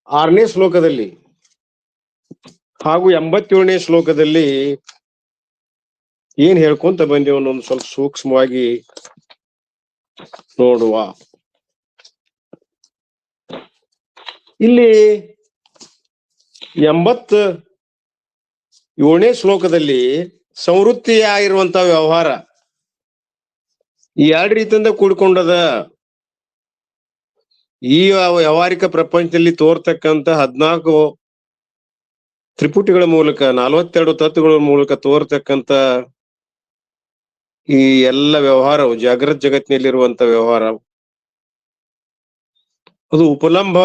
6ನೇ ಶ್ಲೋಕದಲ್ಲಿ ಹಾಗೂ 87ನೇ ಶ್ಲೋಕದಲ್ಲಿ ಏನ್ ಹೇಳ್ಕೊಂತ ಬಂದೇವ ಅನ್ನೋದು ಸ್ವಲ್ಪ ಸೂಕ್ಷ್ಮವಾಗಿ ನೋಡುವ. ಇಲ್ಲಿ 87ನೇ ಶ್ಲೋಕದಲ್ಲಿ ಸಂವೃತ್ತಿಯಾಗಿರುವಂತ ವ್ಯವಹಾರ ಈ 2 ರೀತಿಯಿಂದ ಕೂಡಿಕೊಂಡದ. ಈ ವ್ಯಾವಹಾರಿಕ ಪ್ರಪಂಚದಲ್ಲಿ ತೋರ್ತಕ್ಕಂತ 14 ತ್ರಿಪುಟಿಗಳ ಮೂಲಕ 42 ತತ್ವಗಳ ಮೂಲಕ ತೋರ್ತಕ್ಕಂತ ಈ ಎಲ್ಲ ವ್ಯವಹಾರವು ಜಾಗೃತ ಜಗತ್ತಿನಲ್ಲಿರುವಂತ ವ್ಯವಹಾರ ಅದು ಉಪಲಂಭ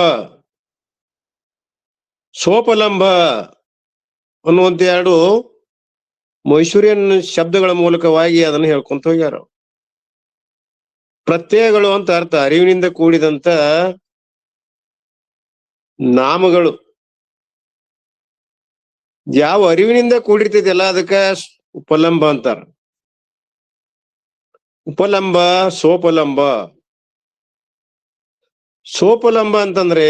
ಸೋಪಲಂಭ ಅನ್ನುವಂತ 2 ಮೈಸೂರಿಯನ್ ಶಬ್ದಗಳ ಮೂಲಕವಾಗಿ ಅದನ್ನು ಹೇಳ್ಕೊಂತ ಹೋಗ್ಯಾರ. ಪ್ರತ್ಯಯಗಳು ಅಂತ ಅರ್ಥ, ಅರಿವಿನಿಂದ ಕೂಡಿದಂತ ನಾಮಗಳು. ಯಾವ ಅರಿವಿನಿಂದ ಕೂಡಿರ್ತೈತಿಲ್ಲ ಅದಕ್ಕ ಉಪಲಂಬ ಅಂತಾರ. ಉಪಲಂಬ ಸೋಪಲಂಬ. ಸೋಪಲಂಬ ಅಂತಂದ್ರೆ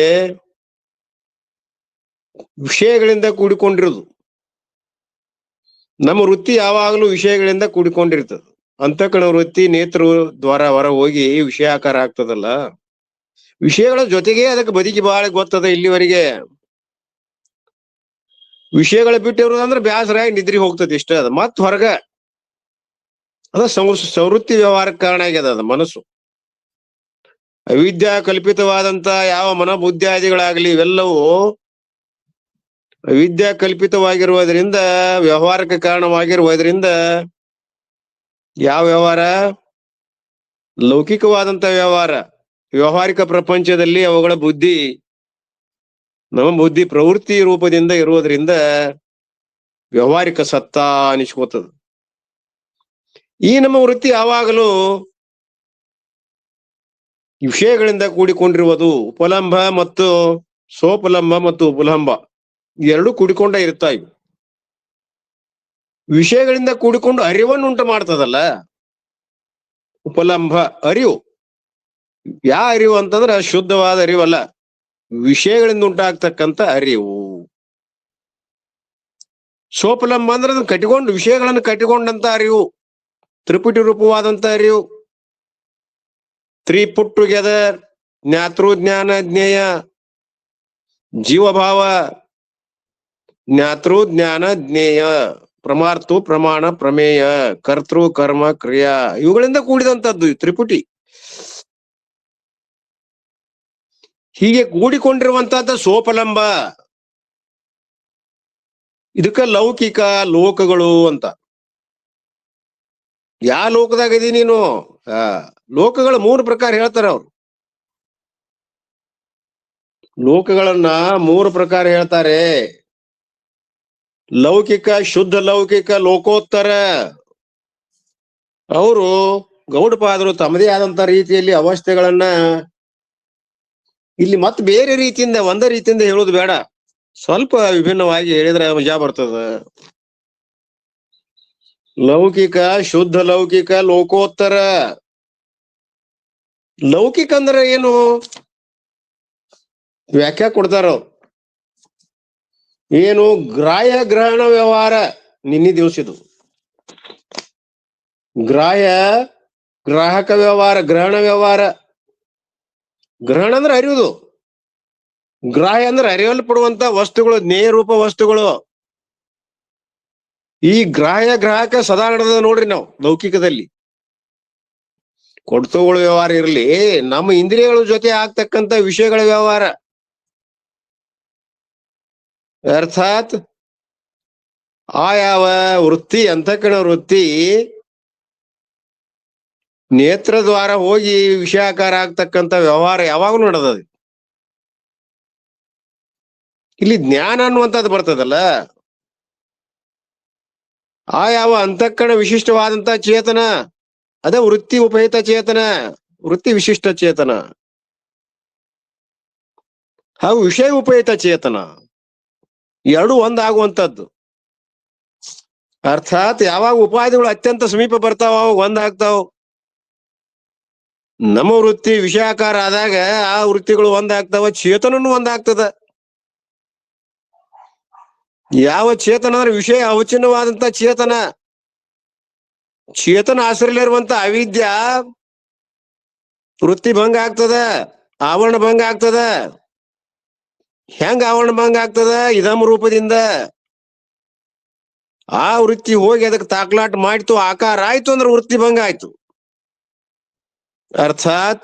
ವಿಷಯಗಳಿಂದ ಕೂಡಿಕೊಂಡಿರುವುದು. ನಮ್ಮ ವೃತ್ತಿ ಯಾವಾಗಲೂ ವಿಷಯಗಳಿಂದ ಕೂಡಿಕೊಂಡಿರ್ತದೆ. ಅಂತಃಕರಣ ವೃತ್ತಿ ನೇತ್ರ ದ್ವಾರ ಹೊರ ಹೋಗಿ ವಿಷಯಾಕಾರ ಆಗ್ತದಲ್ಲ, ವಿಷಯಗಳ ಜೊತೆಗೆ ಅದಕ್ಕೆ ಬದುಕಿ ಬಹಳ ಗೊತ್ತದ. ಇಲ್ಲಿವರೆಗೆ ವಿಷಯಗಳ ಬಿಟ್ಟಿರೋದಂದ್ರೆ ಬ್ಯಾಸರಾಗಿ ನಿದ್ರಿ ಹೋಗ್ತದೆ, ಇಷ್ಟ ಅದ. ಮತ್ ಹೊರಗ ಅದ ಸಂವೃತ್ತಿ ವ್ಯವಹಾರಕ್ಕೆ ಕಾರಣ ಆಗ್ಯದ ಅದ ಮನಸ್ಸು. ಅವಿದ್ಯಾ ಕಲ್ಪಿತವಾದಂತ ಯಾವ ಮನೋಬುದ್ಧಿಯಾದಿಗಳಾಗ್ಲಿ ಇವೆಲ್ಲವೂ ಅವಿದ್ಯಾ ಕಲ್ಪಿತವಾಗಿರುವುದರಿಂದ ವ್ಯವಹಾರಕ್ಕೆ ಕಾರಣವಾಗಿರುವುದರಿಂದ ಯಾವ ವ್ಯವಹಾರ? ಲೌಕಿಕವಾದಂತ ವ್ಯವಹಾರ. ವ್ಯವಹಾರಿಕ ಪ್ರಪಂಚದಲ್ಲಿ ಅವುಗಳ ಬುದ್ಧಿ ನಮ್ಮ ಬುದ್ಧಿ ಪ್ರವೃತ್ತಿ ರೂಪದಿಂದ ಇರುವುದರಿಂದ ವ್ಯವಹಾರಿಕ ಸತ್ತ ಅನಿಸ್ಕೋತದ. ಈ ನಮ್ಮ ವೃತ್ತಿ ಯಾವಾಗಲೂ ವಿಷಯಗಳಿಂದ ಕೂಡಿಕೊಂಡಿರುವುದು. ಉಪಲಂಬ ಮತ್ತು ಸೋಪಲಂಬ ಮತ್ತು ಉಪಲಂಬ ಎರಡು ಕೂಡಿಕೊಂಡ ಇರ್ತಾ ಇವು. ವಿಷಯಗಳಿಂದ ಕೂಡಿಕೊಂಡು ಅರಿವನ್ನು ಉಂಟು ಮಾಡ್ತದಲ್ಲ ಉಪಲಂಬ ಅರಿವು. ಯಾವ ಅರಿವು ಅಂತಂದ್ರೆ ಶುದ್ಧವಾದ ಅರಿವಲ್ಲ, ವಿಷಯಗಳಿಂದ ಉಂಟಾಗ್ತಕ್ಕಂಥ ಅರಿವು. ಸೋಪಲಂಬ ಅಂದ್ರೆ ಅದನ್ನ ಕಟ್ಟಿಕೊಂಡು ವಿಷಯಗಳನ್ನು ಕಟ್ಟಿಕೊಂಡಂತ ಅರಿವು, ತ್ರಿಪುಟಿ ರೂಪವಾದಂತ ಅರಿವು. 3 put together, ಜ್ಞಾತೃ ಜ್ಞಾನ ಜ್ಞೇಯ ಜೀವಭಾವ, ಜ್ಞಾತೃ ಜ್ಞಾನ ಜ್ಞೇಯ ಪ್ರಮಾರ್ತು ಪ್ರಮಾಣ ಪ್ರಮೇಯ ಕರ್ತೃ ಕರ್ಮ ಕ್ರಿಯಾ ಇವುಗಳಿಂದ ಕೂಡಿದಂತದ್ದು ತ್ರಿಪುಟಿ. ಹೀಗೆ ಕೂಡಿಕೊಂಡಿರುವಂತಹದ್ದು ಸೋಪಲಂಬ. ಇದಕ್ಕ ಲೌಕಿಕ ಲೋಕಗಳು ಅಂತ. ಯಾವ ಲೋಕದಾಗ ಇದೀ ನೀನು? ಲೋಕಗಳು 3 ಪ್ರಕಾರ ಹೇಳ್ತಾರ ಅವ್ರು. ಲೋಕಗಳನ್ನ 3 ಪ್ರಕಾರ ಹೇಳ್ತಾರೆ. ಲೌಕಿಕ, ಶುದ್ಧ ಲೌಕಿಕ, ಲೋಕೋತ್ತರ. ಅವರು ಗೌಡಪಾದರು ತಮ್ಮದೇ ಆದಂತ ರೀತಿಯಲ್ಲಿ ಅವಸ್ಥೆಗಳನ್ನ ಇಲ್ಲಿ ಮತ್ತೆ ಬೇರೆ ರೀತಿಯಿಂದ ಒಂದೇ ರೀತಿಯಿಂದ ಹೇಳೋದು ಬೇಡ, ಸ್ವಲ್ಪ ವಿಭಿನ್ನವಾಗಿ ಹೇಳಿದ್ರೆ ಮಜಾ ಬರ್ತದ. ಲೌಕಿಕ, ಶುದ್ಧ ಲೌಕಿಕ, ಲೋಕೋತ್ತರ. ಲೌಕಿಕ ಅಂದ್ರೆ ಏನು? ವ್ಯಾಖ್ಯಾ ಕೊಡ್ತಾರ ಅವ್ರು. ಏನು? ಗ್ರಾಹ್ಯ ಗ್ರಹಣ ವ್ಯವಹಾರ. ನಿನ್ನೆ ದಿವಸದು ಗ್ರಾಹ್ಯ ಗ್ರಾಹಕ ವ್ಯವಹಾರ, ಗ್ರಹಣ ವ್ಯವಹಾರ. ಗ್ರಹಣ ಅಂದ್ರೆ ಅರಿಯುವುದು, ಗ್ರಾಹ್ಯ ಅಂದ್ರೆ ಅರಿಯಲ್ಪಡುವಂತ ವಸ್ತುಗಳು, ನೇಯ ರೂಪ ವಸ್ತುಗಳು. ಈ ಗ್ರಾಹ್ಯ ಗ್ರಾಹಕ ಸದಾ ನಡೆದ ನೋಡ್ರಿ. ನಾವು ಲೌಕಿಕದಲ್ಲಿ ಕೊಡ್ತುಗಳ ವ್ಯವಹಾರ ಇರಲಿ, ನಮ್ಮ ಇಂದ್ರಿಯಗಳ ಜೊತೆ ಆಗ್ತಕ್ಕಂತ ವಿಷಯಗಳ ವ್ಯವಹಾರ. ಅರ್ಥಾತ್ ಆ ಯಾವ ವೃತ್ತಿ, ಅಂತಃಕರಣ ವೃತ್ತಿ ನೇತ್ರ ದ್ವಾರ ಹೋಗಿ ವಿಷಯಾಕಾರ ಆಗ್ತಕ್ಕಂಥ ವ್ಯವಹಾರ ಯಾವಾಗೂ ನಡೆದ. ಇಲ್ಲಿ ಜ್ಞಾನ ಅನ್ನುವಂಥದ್ದು ಬರ್ತದಲ್ಲ, ಆ ಯಾವ ಅಂತಃಕರಣ ವಿಶಿಷ್ಟವಾದಂತ ಚೇತನ ಅದ ವೃತ್ತಿ ಉಪಹಿತ ಚೇತನ, ವೃತ್ತಿ ವಿಶಿಷ್ಟ ಚೇತನ ಹಾಗೂ ವಿಷಯ ಉಪಹಿತ ಚೇತನ ಎರಡು ಒಂದಾಗುವಂಥದ್ದು. ಅರ್ಥಾತ್ ಯಾವಾಗ ಉಪಾಧಿಗಳು ಅತ್ಯಂತ ಸಮೀಪ ಬರ್ತಾವ ಅವಾಗ ಒಂದಾಗ್ತಾವ. ನಮ್ಮ ವೃತ್ತಿ ವಿಷಯಾಕಾರ ಆದಾಗ ಆ ವೃತ್ತಿಗಳು ಒಂದಾಗ್ತಾವ, ಚೇತನನು ಒಂದಾಗ್ತದ. ಯಾವ ಚೇತನ ಅಂದ್ರೆ ವಿಷಯ ಅವಚಿನ್ನವಾದಂತ ಚೇತನ. ಚೇತನ ಆಶ್ರಯಲ್ಲಿರುವಂತ ಅವಿದ್ಯ ವೃತ್ತಿ ಭಂಗ ಆಗ್ತದ, ಆವರಣ ಭಂಗ ಆಗ್ತದ. ಹೆಂಗ ಆವರಣ ಭಂಗ ಆಗ್ತದ? ಇದಂ ರೂಪದಿಂದ. ಆ ವೃತ್ತಿ ಹೋಗಿ ಅದಕ್ಕೆ ತಾಕ್ಲಾಟ ಮಾಡಿತು, ಆಕಾರ ಆಯ್ತು ಅಂದ್ರೆ ವೃತ್ತಿ ಭಂಗ ಆಯ್ತು. ಅರ್ಥಾತ್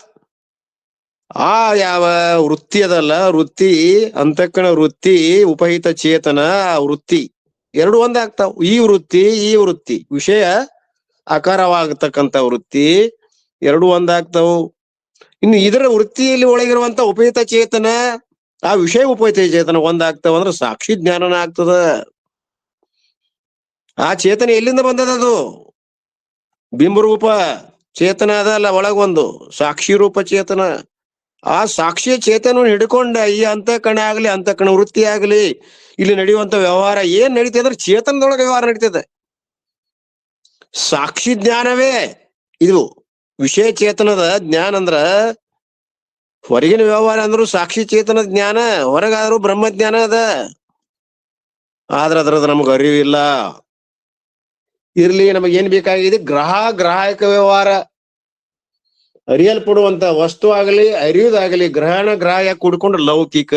ಆ ಯಾವ ವೃತ್ತಿ ಅದಲ್ಲ, ವೃತ್ತಿ ಅಂತಃಕರಣ ವೃತ್ತಿ, ಉಪಹಿತ ಚೇತನ ವೃತ್ತಿ ಎರಡು ಒಂದಾಗ್ತಾವ. ಈ ವೃತ್ತಿ ವಿಷಯ ಆಕಾರವಾಗತಕ್ಕಂತ ವೃತ್ತಿ ಎರಡು ಒಂದಾಗ್ತಾವು. ಇನ್ನು ಇದರ ವೃತ್ತಿಯಲ್ಲಿ ಒಳಗಿರುವಂತ ಉಪಹಿತ ಚೇತನ, ಆ ವಿಷಯ ಉಪಹಿತ ಚೇತನ ಒಂದಾಗ್ತಾವ ಅಂದ್ರೆ ಸಾಕ್ಷಿ ಜ್ಞಾನನ ಆಗ್ತದ. ಆ ಚೇತನ ಎಲ್ಲಿಂದ ಬಂದದದು? ಬಿಂಬರೂಪ ಚೇತನ ಅದಲ್ಲ, ಒಳಗೊಂದು ಸಾಕ್ಷಿ ರೂಪ ಚೇತನ. ಆ ಸಾಕ್ಷಿಯ ಚೇತನವನ್ನು ಹಿಡ್ಕೊಂಡ ಈ ಅಂತಃಕರಣ ಆಗ್ಲಿ, ಅಂತಃಕರಣ ವೃತ್ತಿ ಆಗ್ಲಿ, ಇಲ್ಲಿ ನಡೆಯುವಂತ ವ್ಯವಹಾರ ಏನ್ ನಡೀತದೆ ಅಂದ್ರೆ ಚೇತನದೊಳಗೆ ವ್ಯವಹಾರ ನಡೀತದೆ. ಸಾಕ್ಷಿ ಜ್ಞಾನವೇ ಇದು. ವಿಷಯ ಚೇತನದ ಜ್ಞಾನ ಅಂದ್ರ ಹೊರಗಿನ ವ್ಯವಹಾರ ಅಂದ್ರು ಸಾಕ್ಷಿ ಚೇತನದ ಜ್ಞಾನ, ಹೊರಗಾದ್ರೂ ಬ್ರಹ್ಮಜ್ಞಾನ ಅದ. ಆದ್ರ ಅದ್ರದ್ದು ನಮ್ಗೆ ಅರಿವಿಲ್ಲ. ಇರ್ಲಿ, ನಮಗೇನ್ ಬೇಕಾಗಿದೆ? ಗ್ರಾಹಕ ವ್ಯವಹಾರ. ಅರಿಯಲ್ಪಡುವಂತ ವಸ್ತು ಆಗಲಿ, ಅರಿಯುವುದಾಗಲಿ, ಗ್ರಹಣ ಗ್ರಾಹ್ಯ ಕೂಡ್ಕೊಂಡು ಲೌಕಿಕ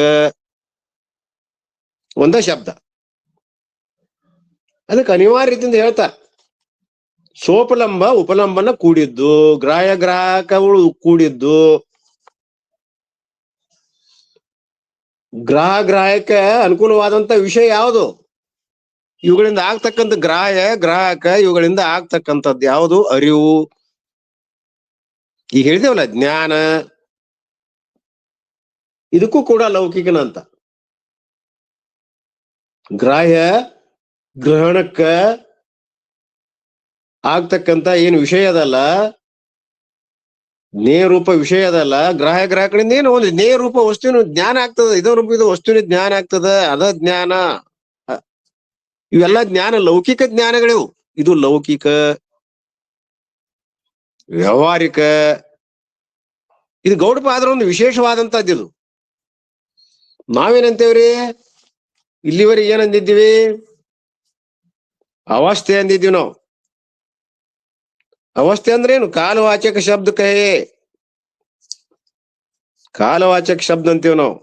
ಒಂದ ಶಬ್ದ. ಅದಕ್ಕೆ ಅನಿವಾರ್ಯ ರೀತಿಯಿಂದ ಹೇಳ್ತಾ, ಸೋಪಲಂಬ ಉಪಲಂಬನ ಕೂಡಿದ್ದು, ಗ್ರಾಹಕಗಳು ಕೂಡಿದ್ದು. ಗ್ರಾಹಕ ಅನುಕೂಲವಾದಂತ ವಿಷಯ ಯಾವುದು? ಇವುಗಳಿಂದ ಆಗ್ತಕ್ಕಂಥ ಗ್ರಾಹಕ ಇವುಗಳಿಂದ ಆಗ್ತಕ್ಕಂಥದ್ದು ಯಾವುದು? ಅರಿವು. ಈಗ ಹೇಳಿದೇವಲ್ಲ ಜ್ಞಾನ, ಇದಕ್ಕೂ ಕೂಡ ಲೌಕಿಕನ ಅಂತ. ಗ್ರಾಹ್ಯ ಗ್ರಹಣಕ್ಕ ಆಗ್ತಕ್ಕಂತ ಏನು ವಿಷಯ ಅದಲ್ಲ, ನೇರೂಪ ವಿಷಯ ಅದಲ್ಲ, ಗ್ರಾಹಕರಿಂದ ಏನು ಒಂದು ನೇರೂಪ ವಸ್ತುವಿನ ಜ್ಞಾನ ಆಗ್ತದ. ಇದೋ ರೂಪದ ವಸ್ತುವಿನ ಜ್ಞಾನ ಆಗ್ತದ, ಅದ ಜ್ಞಾನ. ಇವೆಲ್ಲ ಜ್ಞಾನ ಲೌಕಿಕ ಜ್ಞಾನಗಳಿವು. ಇದು ಲೌಕಿಕ ವ್ಯಾವಹಾರಿಕ. ಇದು ಗೌಡಪಾದರ ಒಂದು ವಿಶೇಷವಾದಂತದ್ದು. ಇದು ನಾವೇನಂತೇವ್ರಿ? ಇಲ್ಲಿವರೆಗೆ ಏನಂದಿದ್ದೀವಿ? ಅವಸ್ಥೆ ಅಂದಿದ್ದೀವಿ ನಾವು. ಅವಸ್ಥೆ ಅಂದ್ರೆ ಏನು? ಕಾಲವಾಚಕ ಶಬ್ದ ಕಹೆ, ಕಾಲವಾಚಕ ಶಬ್ದ ಅಂತೀವಿ ನಾವು.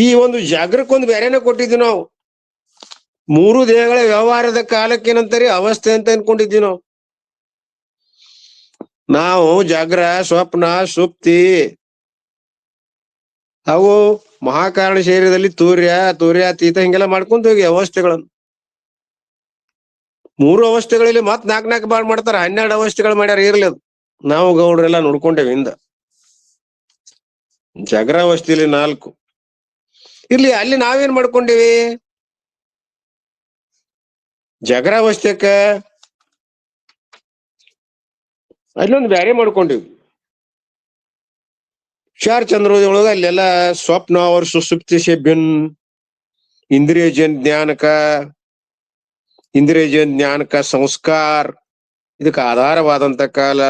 ಈ ಒಂದು ಜಾಗೃಕ್ಕೊಂದು ಬೇರೆನೆ ಕೊಟ್ಟಿದ್ವಿ ನಾವು. ಮೂರು ದೇಹಗಳ ವ್ಯವಹಾರದ ಕಾಲಕ್ಕೆ ಏನಂತಾರೆ? ಅವಸ್ಥೆ ಅಂತ ಅನ್ಕೊಂಡಿದ್ವಿ ನಾವು. ನಾವು ಜಾಗ್ರ, ಸ್ವಪ್ನ, ಸುಪ್ತಿ, ಅವು ಮಹಾಕಾರಣ ಶರೀರದಲ್ಲಿ ತೂರ್ಯಾತೀತ ಹಿಂಗೆಲ್ಲ ಮಾಡ್ಕೊಂತ ಹೋಗಿ ಅವಸ್ಥೆಗಳನ್ನು. ಮೂರು ಅವಸ್ಥೆಗಳಲ್ಲಿ ಮತ್ ನಾಲ್ಕು ಬಾಳ್ ಮಾಡ್ತಾರ, 12 ಅವಸ್ಥೆಗಳು ಮಾಡ್ಯಾರ. ಇರ್ಲಿ, ಅದು ನಾವು ಗೌಡ್ರೆಲ್ಲ ನೋಡ್ಕೊಂಡೇವಿ ಹಿಂದ. ಜಾಗ್ರಾವಸ್ಥೆಯಲ್ಲಿ 4 ಇರ್ಲಿ. ಅಲ್ಲಿ ನಾವೇನ್ ಮಾಡ್ಕೊಂಡೇವಿ? ಜಾಗ್ರಾವಸ್ಥೆಕ ಅಲ್ಲೊಂದು ಬ್ಯಾರೆ ಮಾಡ್ಕೊಂಡಿವಿ. ಚಂದ್ರೋದೊಳಗ ಅಲ್ಲೆಲ್ಲ ಸ್ವಪ್ನ ಅವ್ರ ಸುಸುಪ್ತಿ ಸೆ ಭಿನ್, ಇಂದ್ರಿಯಜನ್ ಜ್ಞಾನಕ ಸಂಸ್ಕಾರ, ಇದಕ್ಕೆ ಆಧಾರವಾದಂತ ಕಾಲ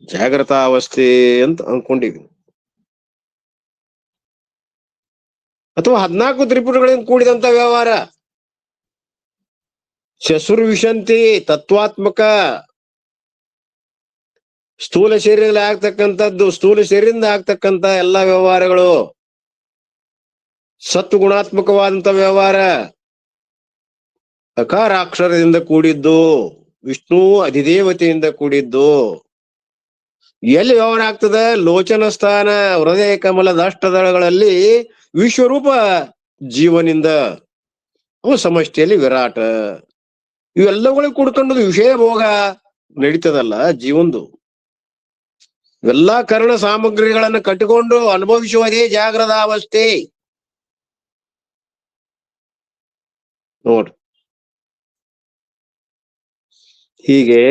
ಜಾಗೃತಾವಸ್ಥೆ ಅಂತ ಅನ್ಕೊಂಡಿವಿ. ಅಥವಾ 14 ತ್ರಿಪುರಗಳಿಂದ ಕೂಡಿದಂತ ವ್ಯವಹಾರ. ಶಸುರ್ವಿಶಂತಿ ತತ್ವಾತ್ಮಕ, ಸ್ಥೂಲ ಶರೀರದಲ್ಲಿ ಆಗ್ತಕ್ಕಂಥದ್ದು, ಸ್ಥೂಲ ಶರೀರದಿಂದ ಆಗ್ತಕ್ಕಂಥ ಎಲ್ಲಾ ವ್ಯವಹಾರಗಳು. ಸತ್ವಗುಣಾತ್ಮಕವಾದಂತ ವ್ಯವಹಾರ, ಅಕಾರಾಕ್ಷರದಿಂದ ಕೂಡಿದ್ದು, ವಿಷ್ಣು ಅಧಿದೇವತೆಯಿಂದ ಕೂಡಿದ್ದು. ಎಲ್ಲಿ ವ್ಯವಹಾರ ಆಗ್ತದ? ಲೋಚನ ಸ್ಥಾನ, ಹೃದಯ ಕಮಲದ ಅಷ್ಟದಳಗಳಲ್ಲಿ ವಿಶ್ವರೂಪ ಜೀವನಿಂದ, ಅವು ಸಮಷ್ಟಿಯಲ್ಲಿ ವಿರಾಟ. ಇವೆಲ್ಲಗಳಿಗೆ ಕೂಡ್ಕೊಂಡು ವಿಷಯ ಭೋಗ ನಡೀತದಲ್ಲ ಜೀವಂದು. ಇವೆಲ್ಲಾ ಕರ್ಣ ಸಾಮಗ್ರಿಗಳನ್ನು ಕಟ್ಟಿಕೊಂಡು ಅನುಭವಿಸುವುದೇ ಜಾಗ್ರದ ಅವಸ್ಥೆ. ನೋಡ್ರಿ, ಹೀಗೆ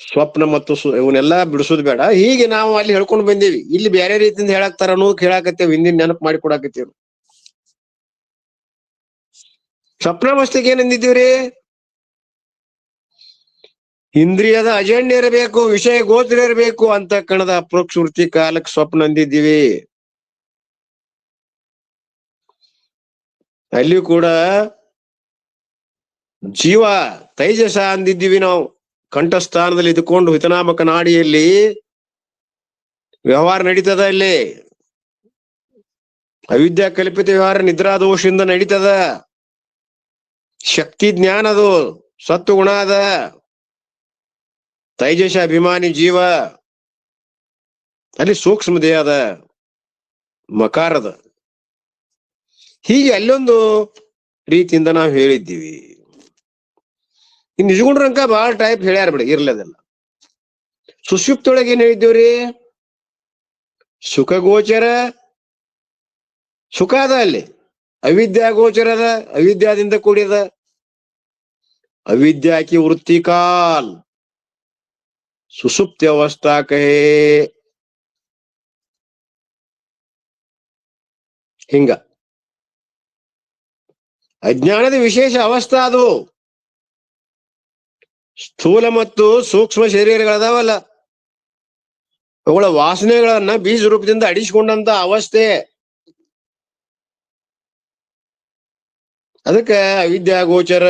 ಸ್ವಪ್ನ ಮತ್ತು ಇವನ್ನೆಲ್ಲಾ ಬಿಡಿಸೋದು ಬೇಡ. ಹೀಗೆ ನಾವು ಅಲ್ಲಿ ಹೇಳ್ಕೊಂಡು ಬಂದೇವಿ. ಇಲ್ಲಿ ಬೇರೆ ರೀತಿಯಿಂದ ಹೇಳಾಕ್ತಾರ ಅನ್ನೋದು ಹೇಳಾಕತ್ತೇವ್, ಹಿಂದಿನ ನೆನಪು ಮಾಡಿ ಕೊಡಾಕತ್ತೇವ್. ಸ್ವಪ್ನಾವಸ್ಥೆಗೆ ಏನಂದಿದ್ದೀವ್ರಿ? ಇಂದ್ರಿಯದ ಅಜನ್ಯ ಇರಬೇಕು, ವಿಷಯ ಗೋಚರ ಇರಬೇಕು, ಅಂತ ಕಣದ ಅಪ್ರೋಕ್ಷ ವೃತ್ತಿ ಕಾಲಕ್ಕೆ ಸ್ವಪ್ನ ಅಂದಿದ್ದೀವಿ. ಅಲ್ಲಿ ಕೂಡ ಜೀವ ತೈಜಸ ಅಂದಿದ್ದೀವಿ ನಾವು. ಕಂಠಸ್ಥಾನದಲ್ಲಿ ಇದ್ಕೊಂಡು ಹಿತನಾಮಕ ನಾಡಿಯಲ್ಲಿ ವ್ಯವಹಾರ ನಡೀತದ. ಅಲ್ಲಿ ಅವಿದ್ಯಾ ಕಲ್ಪಿತ ವ್ಯವಹಾರ ನಿದ್ರಾದೋಷದಿಂದ ನಡೀತದ. ಶಕ್ತಿ ಜ್ಞಾನ ಅದು ಸತ್ವಗುಣ ಅದ. ತೈಜಸ ಅಭಿಮಾನಿ ಜೀವ. ಅಲ್ಲಿ ಸೂಕ್ಷ್ಮ ದೇಹ ಅದ, ಮಕಾರದ. ಹೀಗೆ ಅಲ್ಲೊಂದು ರೀತಿಯಿಂದ ನಾವು ಹೇಳಿದ್ದೀವಿ. ಇನ್ ನಿಜಗುಂಡ್ರಂಕ ಬಹಳ ಟೈಪ್ ಹೇಳ್ಯಾರ ಬಿಡಿ, ಇರ್ಲದೆಲ್ಲ. ಸುಷುಪ್ತೊಳಗೆ ಏನ್ ಹೇಳಿದ್ದೇವ್ರಿ? ಸುಖ ಗೋಚರ ಸುಖ ಅದ, ಅಲ್ಲಿ ಅವಿದ್ಯಾ ಗೋಚರ ಅದ, ಅವಿದ್ಯಾದಿಂದ ಕೂಡಿದ. अविद्या की वृत्ति काल सुसुप्त अवस्था कहे. ಹಿಂಗ ಅಜ್ಞಾನದ ವಿಶೇಷ ಅವಸ್ಥಾ ಅದು. ಸ್ಥೂಲ ಮತ್ತು ಸೂಕ್ಷ್ಮ ಶರೀರಗಳದಾವಲ್ಲ, ಅವುಗಳ ವಾಸನೆಗಳನ್ನ ಬೀಜ ರೂಪದಿಂದ ಅಡಿಸಿಕೊಂಡಂತ ಅವಸ್ಥೆ. ಅದಕ್ಕೆ ಅವಿದ್ಯಾ ಗೋಚರ.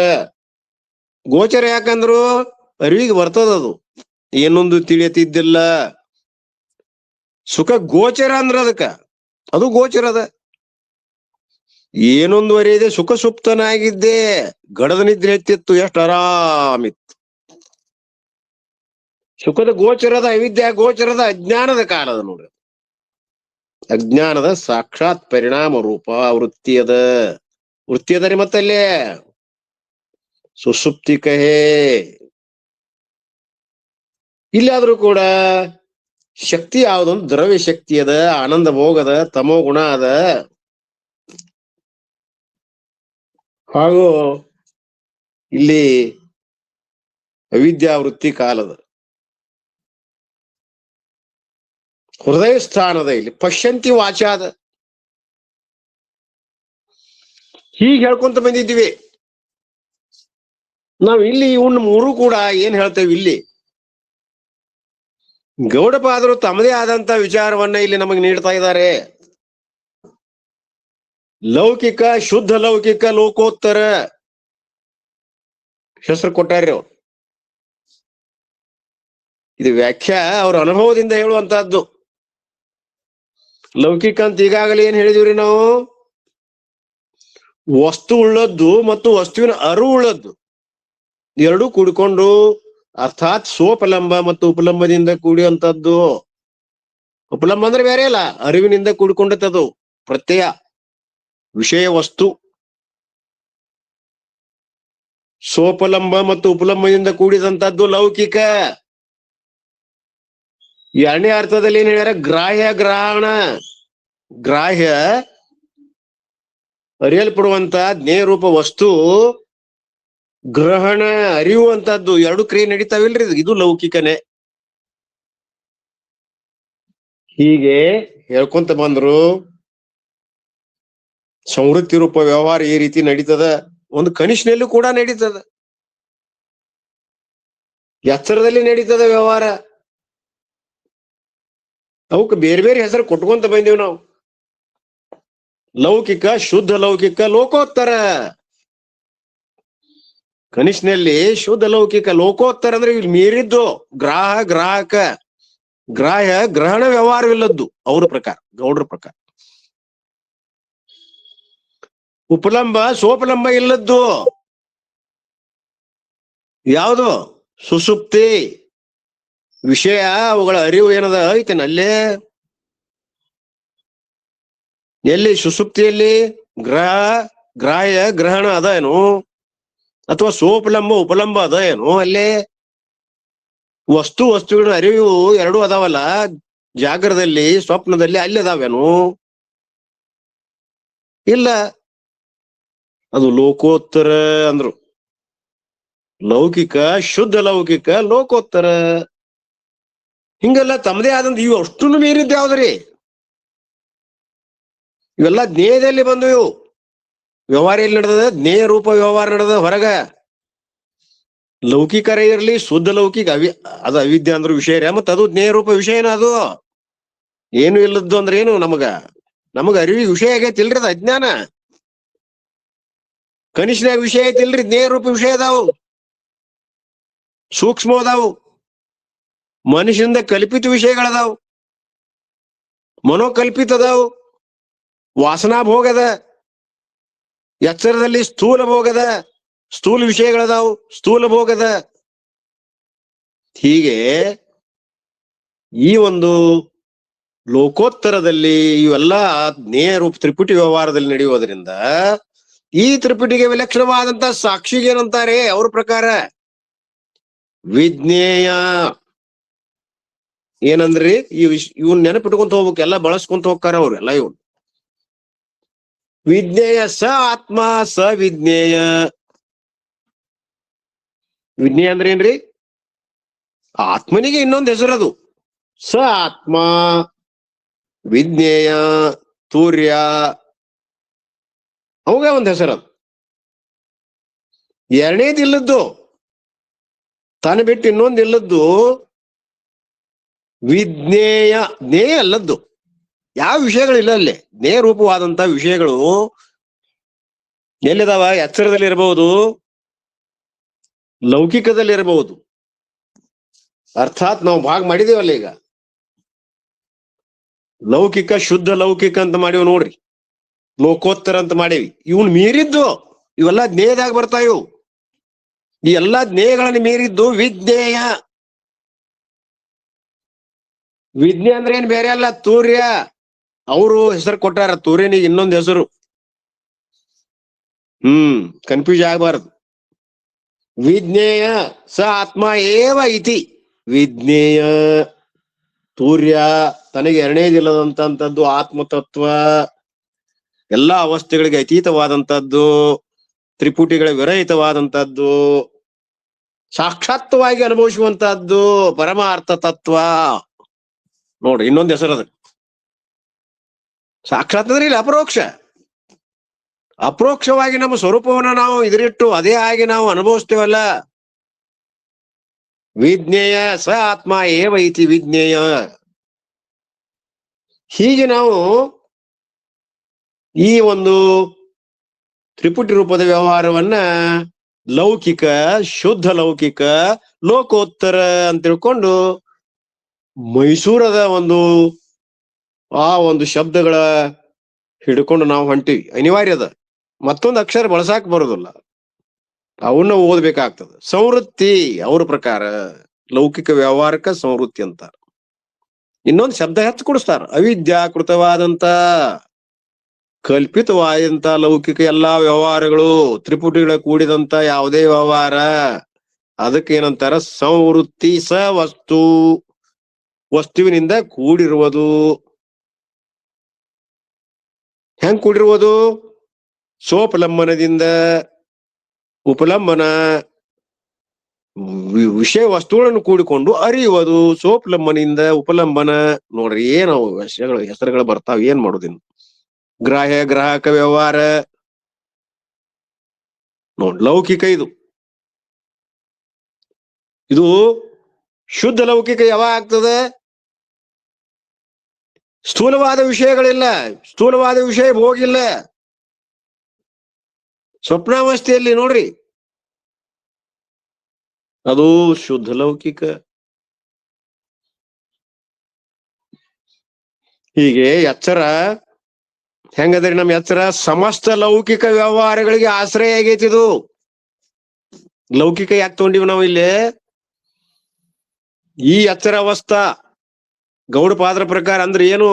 ಗೋಚರ ಯಾಕಂದ್ರು ಅರಿವಿಗೆ ಬರ್ತದದು, ಏನೊಂದು ತಿಳಿಯತಿದ್ದಿಲ್ಲ. ಸುಖ ಗೋಚರ ಅಂದ್ರ ಅದಕ್ಕ ಅದು ಗೋಚರದ. ಏನೊಂದುವರೆಯಿದೆ ಸುಖ ಸುಪ್ತನಾಗಿದ್ದೆ, ಗಡದ ನಿದ್ರೆ ಎತ್ತಿತ್ತು, ಎಷ್ಟು ಆರಾಮಿತ್ತು. ಸುಖದ ಗೋಚರದ, ಅವಿದ್ಯಾ ಗೋಚರದ, ಅಜ್ಞಾನದ ಕಾಲದ ನೋಡ್ರಿ. ಅಜ್ಞಾನದ ಸಾಕ್ಷಾತ್ ಪರಿಣಾಮ ರೂಪ ವೃತ್ತಿಯದ. ವೃತ್ತಿಯದರಿ ಮತ್ತಲ್ಲೇ ಸುಸುಪ್ತಿ ಕಹೆ. ಇಲ್ಲಾದ್ರೂ ಕೂಡ ಶಕ್ತಿ ಯಾವುದೊಂದು ದ್ರವ್ಯ ಶಕ್ತಿ ಅದ, ಆನಂದ ಭೋಗದ, ತಮೋ ಗುಣ ಅದ. ಹಾಗೂ ಇಲ್ಲಿ ಅವಿದ್ಯಾವೃತ್ತಿ ಕಾಲದ ಹೃದಯ ಸ್ಥಾನದ ಇಲ್ಲಿ ಪಶ್ಯಂತಿ ವಾಚಾದ. ಹೀಗೆ ಹೇಳ್ಕೊಂತ ಬಂದಿದ್ದೀವಿ ನಾವ್. ಇಲ್ಲಿ ಇವನ್ ಮೂರು ಕೂಡ ಏನ್ ಹೇಳ್ತೇವೆ, ಇಲ್ಲಿ ಗೌಡಪಾದರು ತಮ್ಮದೇ ಆದಂತ ವಿಚಾರವನ್ನ ಇಲ್ಲಿ ನಮಗೆ ನೀಡ್ತಾ ಇದ್ದಾರೆ. ಲೌಕಿಕ, ಶುದ್ಧ ಲೌಕಿಕ, ಲೋಕೋತ್ತರ ಹೆಸರು ಕೊಟ್ಟಾರ್ರಿ ಅವ್ರು. ಇದು ವ್ಯಾಖ್ಯಾ ಅವ್ರ ಅನುಭವದಿಂದ ಹೇಳುವಂತಹದ್ದು. ಲೌಕಿಕ ಅಂತ ಈಗಾಗಲೇ ಏನ್ ಹೇಳಿದಿವ್ರಿ ನಾವು? ವಸ್ತು ಉಳ್ಳದ್ದು ಮತ್ತು ವಸ್ತುವಿನ ಅರಿವು ಉಳ್ಳದ್ದು ಎರಡೂ ಕೂಡಿಕೊಂಡು, ಅರ್ಥಾತ್ ಸೋಪಲಂಬ ಮತ್ತು ಉಪಲಂಬದಿಂದ ಕೂಡಿಯುವಂತದ್ದು. ಉಪಲಂಬ ಅಂದ್ರೆ ಬೇರೆ ಅಲ್ಲ, ಅರಿವಿನಿಂದ ಕೂಡಿಕೊಂಡದ್ದು ಪ್ರತ್ಯಯ, ವಿಷಯ ವಸ್ತು. ಸೋಪಲಂಬ ಮತ್ತು ಉಪಲಂಬದಿಂದ ಕೂಡಿದಂತದ್ದು ಲೌಕಿಕ. ಎರಡನೇ ಅರ್ಥದಲ್ಲಿ ಏನ್ ಹೇಳ್ಯಾರ? ಗ್ರಾಹ್ಯ ಗ್ರಹಣ. ಗ್ರಾಹ್ಯ ಅರಿಯಲ್ಪಡುವಂತ ಜ್ಞೇಯರೂಪ ವಸ್ತು, ಗ್ರಹಣ ಅರಿಯುವಂತದ್ದು, ಎರಡು ಕ್ರಿಯೆ ನಡೀತಾವಿಲ್ರಿ, ಇದು ಲೌಕಿಕನೇ. ಹೀಗೆ ಹೇಳ್ಕೊಂತ ಬಂದ್ರು. ಸಂವೃತ್ತಿ ರೂಪ ವ್ಯವಹಾರ ಈ ರೀತಿ ನಡೀತದ. ಒಂದು ಕನಿಷ್ಠನಲ್ಲೂ ಕೂಡ ನಡೀತದ, ಎಚ್ಚರದಲ್ಲಿ ನಡೀತದ ವ್ಯವಹಾರ. ಅವಕ್ಕೆ ಬೇರೆ ಬೇರೆ ಹೆಸರು ಕೊಟ್ಕೊಂತ ಬಂದೀವಿ ನಾವು. ಲೌಕಿಕ, ಶುದ್ಧ ಲೌಕಿಕ, ಲೋಕೋತ್ತರ. ಕನಿಷ್ಠನಲ್ಲಿ ಶುದ್ಧ ಲೌಕಿಕ, ಲೋಕೋತ್ತರ ಅಂದ್ರೆ ಇಲ್ಲಿ ಮೀರಿದ್ದು ಗ್ರಾಹಕ. ಗ್ರಾಹ್ಯ ಗ್ರಹಣ ವ್ಯವಹಾರವಿಲ್ಲದ್ದು ಅವ್ರ ಪ್ರಕಾರ, ಗೌಡ್ರ ಪ್ರಕಾರ. ಉಪಲಂಬ ಸೋಪಲಂಬ ಇಲ್ಲದ್ದು ಯಾವುದು? ಸುಸುಪ್ತಿ. ವಿಷಯ ಅವುಗಳ ಅರಿವು ಏನದ ಐತೇನ ಅಲ್ಲೇ. ಎಲ್ಲಿ? ಸುಸುಪ್ತಿಯಲ್ಲಿ ಗ್ರಾಹ್ಯ ಗ್ರಹಣ ಅದ ಏನು, ಅಥವಾ ಸೋಪಲಂಬ ಉಪಲಂಬ ಅದ ಏನು ಅಲ್ಲೇ? ವಸ್ತುವಿನ ಅರಿವು ಎರಡೂ ಅದಾವಲ್ಲ, ಜಾಗರದಲ್ಲಿ ಸ್ವಪ್ನದಲ್ಲಿ, ಅಲ್ಲಿ ಅದಾವೇನು? ಇಲ್ಲ. ಅದು ಲೋಕೋತ್ತರ ಅಂದ್ರು. ಲೌಕಿಕ, ಶುದ್ಧ ಲೌಕಿಕ, ಲೋಕೋತ್ತರ. ಹಿಂಗೆಲ್ಲ ತಮ್ಮದೇ ಆದಂತ ಇವು ಅಷ್ಟನ್ನು ಮೀರಿದ್ದು ಯಾವ್ದ್ರಿ? ಇವೆಲ್ಲ ಜ್ಞೇಯದಲ್ಲಿ ಬಂದು ಇವು ವ್ಯವಹಾರ ಎಲ್ಲಿ ನಡೆದ? ಜ್ಞೇಯ ರೂಪ ವ್ಯವಹಾರ ನಡೆದ ಹೊರಗ. ಲೌಕಿಕರೇ ಇರ್ಲಿ, ಶುದ್ಧ ಲೌಕಿಕ, ಅದು ಅವಿದ್ಯೆ ಅಂದ್ರು ವಿಷಯ, ಮತ್ತ ಅದು ಜ್ಞೇಯ ರೂಪ ವಿಷಯನ. ಅದು ಏನು ಇಲ್ಲದ್ದು ಅಂದ್ರೆ ಏನು? ನಮಗ ಅರಿವಿಗೆ ವಿಷಯ ಆಗೈತಿಲ್ರಿ, ಅದು ಅಜ್ಞಾನ. ಕನಿಷ್ಠನಾಗ ವಿಷಯ ಐತಿಲ್ರಿ, ಜ್ಞೇಯ ರೂಪ ವಿಷಯ ಅದಾವು, ಸೂಕ್ಷ್ಮ ಅದಾವು. ಮನುಷ್ಯನಿಂದ ಕಲ್ಪಿತ ವಿಷಯಗಳದಾವು, ಮನೋಕಲ್ಪಿತ ಅದಾವು, ವಾಸನಾ ಭೋಗದ. ಎಚ್ಚರದಲ್ಲಿ ಸ್ಥೂಲ ಭೋಗದ, ಸ್ಥೂಲ ವಿಷಯಗಳದಾವು, ಸ್ಥೂಲ ಭೋಗದ. ಹೀಗೆ ಈ ಒಂದು ಲೋಕೋತ್ತರದಲ್ಲಿ ಇವೆಲ್ಲ ಜ್ಞೇಯ ರೂಪ ತ್ರಿಪುಟಿ ವ್ಯವಹಾರದಲ್ಲಿ ನಡೆಯುವುದರಿಂದ ಈ ತ್ರಿಪುಟಿಗೆ ವಿಲಕ್ಷಣವಾದಂತ ಸಾಕ್ಷಿಗೆ ಏನಂತಾರೆ ಅವ್ರ ಪ್ರಕಾರ? ವಿಜ್ಞೇಯ. ಏನಂದ್ರಿ? ಇವನ್ ನೆನಪಿಟ್ಕೊಂತ ಹೋಗ್ಬೇಕು, ಎಲ್ಲ ಬಳಸ್ಕೊಂತ ಹೋಗ್ತಾರ ಅವ್ರು ಎಲ್ಲ. ಇವನ್ ವಿಜ್ಞೇಯ ಸ ಆತ್ಮ ಸ ವಿಜ್ಞೇಯ. ವಿಜ್ಞೇಯ ಅಂದ್ರೆ ಏನ್ರಿ? ಆತ್ಮನಿಗೆ ಇನ್ನೊಂದು ಹೆಸರದು. ಸ ಆತ್ಮ, ವಿಜ್ಞೇಯ, ತೂರ್ಯ, ಅವಾಗ ಒಂದು ಹೆಸರದು. ಎರಡನೇದಿಲ್ಲದ್ದು, ತಾನು ಬಿಟ್ಟು ಇನ್ನೊಂದು ಇಲ್ಲದ್ದು ವಿಜ್ಞೇಯ. ಜ್ಞೇಯ ಅಲ್ಲದ್ದು. ಯಾವ ವಿಷಯಗಳಿಲ್ಲ ಅಲ್ಲಿ. ಜ್ಞೇಯ ರೂಪವಾದಂತ ವಿಷಯಗಳು ಎಲ್ಲಿದಾವ? ಎಚ್ಚರದಲ್ಲಿ ಇರಬಹುದು, ಲೌಕಿಕದಲ್ಲಿ ಇರಬಹುದು. ಅರ್ಥಾತ್ ನಾವು ಭಾಗ ಮಾಡಿದೇವಲ್ಲ ಈಗ, ಲೌಕಿಕ, ಶುದ್ಧ ಲೌಕಿಕ ಅಂತ ಮಾಡಿವ್ ನೋಡ್ರಿ, ಲೋಕೋತ್ತರ ಅಂತ ಮಾಡೇವಿ. ಇವನ್ ಮೀರಿದ್ದು ಇವೆಲ್ಲ ಜ್ಞೇಯದಾಗ ಬರ್ತಾವ. ಇವು ಈ ಎಲ್ಲಾ ಜ್ಞೇಯಗಳನ್ನು ಮೀರಿದ್ದು ವಿಜ್ಞೇಯ. ವಿಜ್ಞೇಯ ಅಂದ್ರೆ ಏನ್ ಬೇರೆ ಅಲ್ಲ, ತೂರ್ಯ. ಅವರು ಹೆಸರು ಕೊಟ್ಟಾರ ತೂರ್ಯನಿಗೆ ಇನ್ನೊಂದು ಹೆಸರು. ಕನ್ಫ್ಯೂಸ್ ಆಗಬಾರದು. ವಿಜ್ಞೇಯ ಸ ಆತ್ಮ ಏವ ಇತಿ. ವಿಜ್ಞೇಯ ತೂರ್ಯ, ತನಗೆ ಎರಡನೇದಿಲ್ಲದಂತದ್ದು ಆತ್ಮತತ್ವ, ಎಲ್ಲಾ ಅವಸ್ಥೆಗಳಿಗೆ ಅತೀತವಾದಂತದ್ದು, ತ್ರಿಪುಟಿಗಳ ವಿರಹಿತವಾದಂತದ್ದು, ಸಾಕ್ಷಾತ್ವಾಗಿ ಅನುಭವಿಸುವಂತಹದ್ದು ಪರಮಾರ್ಥ ತತ್ವ. ನೋಡ್ರಿ ಇನ್ನೊಂದು ಹೆಸರು ಅದ. ಸಾಕ್ಷಾತ್ ಅಂದ್ರೆ ಇಲ್ಲಿ ಅಪರೋಕ್ಷ. ಅಪರೋಕ್ಷವಾಗಿ ನಮ್ಮ ಸ್ವರೂಪವನ್ನ ನಾವು ಇದರಿಟ್ಟು ಅದೇ ಆಗಿ ನಾವು ಅನುಭವಿಸ್ತೇವಲ್ಲ. ವಿಜ್ಞೇಯ ಸ ಆತ್ಮ ಏವ ಇತಿ ವಿಜ್ಞೇಯ. ಹೀಗೆ ನಾವು ಈ ಒಂದು ತ್ರಿಪುಟಿ ರೂಪದ ವ್ಯವಹಾರವನ್ನ ಲೌಕಿಕ, ಶುದ್ಧ ಲೌಕಿಕ, ಲೋಕೋತ್ತರ ಅಂತ ತಿಳ್ಕೊಂಡು ಮೈಸೂರದ ಆ ಒಂದು ಶಬ್ದಗಳ ಹಿಡ್ಕೊಂಡು ನಾವು ಹೊಂಟಿವಿ. ಅನಿವಾರ್ಯದ. ಮತ್ತೊಂದು ಅಕ್ಷರ ಬಳಸಾಕ್ ಬರೋದಿಲ್ಲ, ಅವನ್ನ ಓದ್ಬೇಕಾಗ್ತದೆ. ಸಂವೃತ್ತಿ ಅವ್ರ ಪ್ರಕಾರ ಲೌಕಿಕ ವ್ಯವಹಾರಕ್ಕ ಸಂವೃತ್ತಿ ಅಂತಾರ. ಇನ್ನೊಂದು ಶಬ್ದ ಹೆಚ್ಚು ಕೊಡಿಸ್ತಾರ, ಅವಿದ್ಯಾಕೃತವಾದಂತ ಕಲ್ಪಿತವಾದಂತ ಲೌಕಿಕ ಎಲ್ಲಾ ವ್ಯವಹಾರಗಳು, ತ್ರಿಪುಟಿಗಳ ಕೂಡಿದಂತ ಯಾವುದೇ ವ್ಯವಹಾರ, ಅದಕ್ಕೆ ಏನಂತಾರ? ಸಂವೃತ್ತಿ. ಸ ವಸ್ತು, ವಸ್ತುವಿನಿಂದ ಕೂಡಿರುವುದು. ಹೆಂಗ್ ಕೂಡಿರುವುದು? ಸೋಪಲಂಬನದಿಂದ. ಉಪಲಂಬನ ವಿಷಯ ವಸ್ತುಗಳನ್ನು ಕೂಡಿಕೊಂಡು ಅರಿಯುವುದು. ಸೋಪಲಂಬನಿಂದ ಉಪಲಂಬನ. ನೋಡ್ರಿ ಏನು ಹೆಸರುಗಳು ಬರ್ತಾವ, ಏನ್ ಮಾಡುದಿನ್? ಗ್ರಾಹ್ಯ ಗ್ರಾಹಕ ವ್ಯವಹಾರ ನೋಡ್, ಲೌಕಿಕ ಇದು. ಇದು ಶುದ್ಧ ಲೌಕಿಕ ಯಾವಾಗ ಆಗ್ತದೆ? ಸ್ಥೂಲವಾದ ವಿಷಯಗಳಿಲ್ಲ, ಸ್ಥೂಲವಾದ ವಿಷಯ ಹೋಗಿಲ್ಲ. ಸ್ವಪ್ನಾವಸ್ಥೆಯಲ್ಲಿ ನೋಡ್ರಿ, ಅದು ಶುದ್ಧ ಲೌಕಿಕ. ಹೀಗೆ ಎಚ್ಚರ ಹೆಂಗದ್ರಿ? ನಮ್ ಎಚ್ಚರ ಸಮಸ್ತ ಲೌಕಿಕ ವ್ಯವಹಾರಗಳಿಗೆ ಆಶ್ರಯ ಆಗೈತಿದು. ಲೌಕಿಕ ಯಾಕೆ ತಗೊಂಡಿವಿ ನಾವು ಇಲ್ಲಿ? ಈ ಎಚ್ಚರ ಅವಸ್ಥಾ ಗೌಡಪಾದರ ಪ್ರಕಾರ ಅಂದ್ರೆ ಏನು?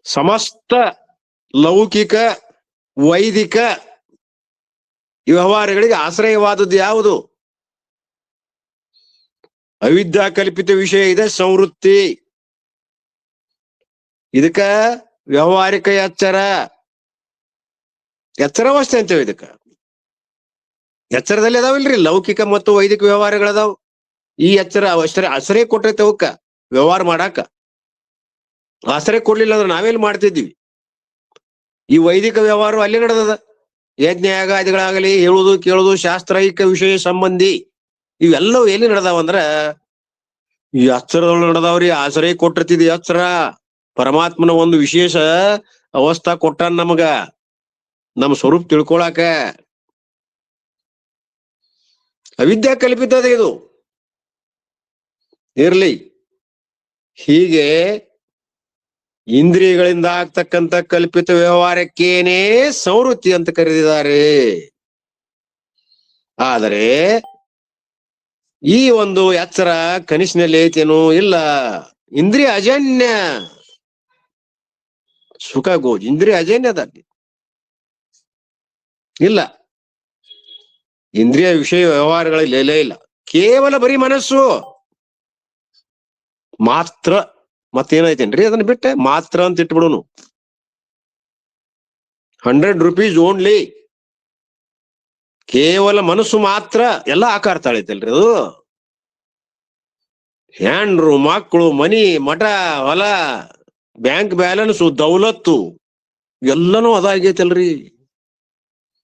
ಸಮಸ್ತ ಲೌಕಿಕ ವೈದಿಕ ವ್ಯವಹಾರಗಳಿಗೆ ಆಶ್ರಯವಾದದ್ದು ಯಾವುದು? ಅವಿದ್ಯಾ ಕಲ್ಪಿತ ವಿಷಯ ಇದೆ, ಸಂವೃತ್ತಿ. ಇದಕ್ಕ ವ್ಯವಹಾರಿಕ ಎಚ್ಚರ, ಎಚ್ಚರಾವಸ್ಥೆ ಅಂತೇವೆ ಇದಕ್ಕ. ಎಚ್ಚರದಲ್ಲಿ ಅದಾವಿಲ್ರಿ ಲೌಕಿಕ ಮತ್ತು ವೈದಿಕ ವ್ಯವಹಾರಗಳದಾವ್. ಈ ಎಚ್ಚರ ಆಶ್ರಯ ಕೊಟ್ಟೈತೆ ಅವಕ್ಕ ವ್ಯವಹಾರ ಮಾಡಾಕ. ಆಶ್ರಯ ಕೊಡ್ಲಿಲ್ಲ ಅಂದ್ರೆ ನಾವೆಲ್ಲಿ ಮಾಡ್ತಿದ್ವಿ? ಈ ವೈದಿಕ ವ್ಯವಹಾರ ಅಲ್ಲಿ ನಡೆದದ. ಯಜ್ಞ ಯಾಗಾದಿಗಳಾಗಲಿ, ಹೇಳುದು ಕೇಳುದು, ಶಾಸ್ತ್ರೈಕ ವಿಷಯ ಸಂಬಂಧಿ ಇವೆಲ್ಲವೂ ಎಲ್ಲಿ ನಡೆದಾವಂದ್ರ ಈ ಎಚ್ಚರದೊಳಗೆ ನಡೆದಾವ್ರಿ. ಆಶ್ರಯ ಕೊಟ್ಟಿರ್ತಿದ್ವಿ. ಎಚ್ಚರ ಪರಮಾತ್ಮನ ಒಂದು ವಿಶೇಷ ಅವಸ್ಥಾ ಕೊಟ್ಟಾನ ನಮಗ. ನಮ್ಮ ಸ್ವರೂಪ ತಿಳ್ಕೊಳಕ. ಅವಿದ್ಯಾ ಕಲ್ಪಿತದ ಇದು. ಇರ್ಲಿ. ಹೀಗೆ ಇಂದ್ರಿಯಗಳಿಂದ ಆಗ್ತಕ್ಕಂಥ ಕಲ್ಪಿತ ವ್ಯವಹಾರಕ್ಕೇನೆ ಸಂವೃತ್ತಿ ಅಂತ ಕರೆದಿದ್ದಾರೆ. ಆದರೆ ಈ ಒಂದು ಎಚ್ಚರ ಕನಿಷ್ಠನಲ್ಲಿ ಐತೇನೋ ಇಲ್ಲ. ಇಂದ್ರಿಯ ಅಜನ್ಯ ಸುಖ ಇಂದ್ರಿಯ ಅಜನ್ಯದಲ್ಲಿ ಇಲ್ಲ. ಇಂದ್ರಿಯ ವಿಷಯ ವ್ಯವಹಾರಗಳಲ್ಲಿ ಇಲ್ಲ. ಕೇವಲ ಬರೀ ಮನಸ್ಸು ಮಾತ್ರ. ಮತ್ತೇನೈತೇನ್ರಿ ಅದನ್ನ ಬಿಟ್ಟೆ ಮಾತ್ರ ಅಂತ ಇಟ್ಬಿಡುನು. 100 ರೂಪೀಸ್ ಓನ್ಲಿ. ಕೇವಲ ಮನಸ್ಸು ಮಾತ್ರ ಎಲ್ಲ ಆಕಾರ ತಾಳೈತಲ್ರಿ ಅದು. ಹೆಂಡ್ರು, ಮಕ್ಕಳು, ಮನಿ, ಮಠ, ಹೊಲ, ಬ್ಯಾಂಕ್ ಬ್ಯಾಲೆನ್ಸ್, ದೌಲತ್ತು ಎಲ್ಲನೂ ಅದಾಗೈತಲ್ರಿ.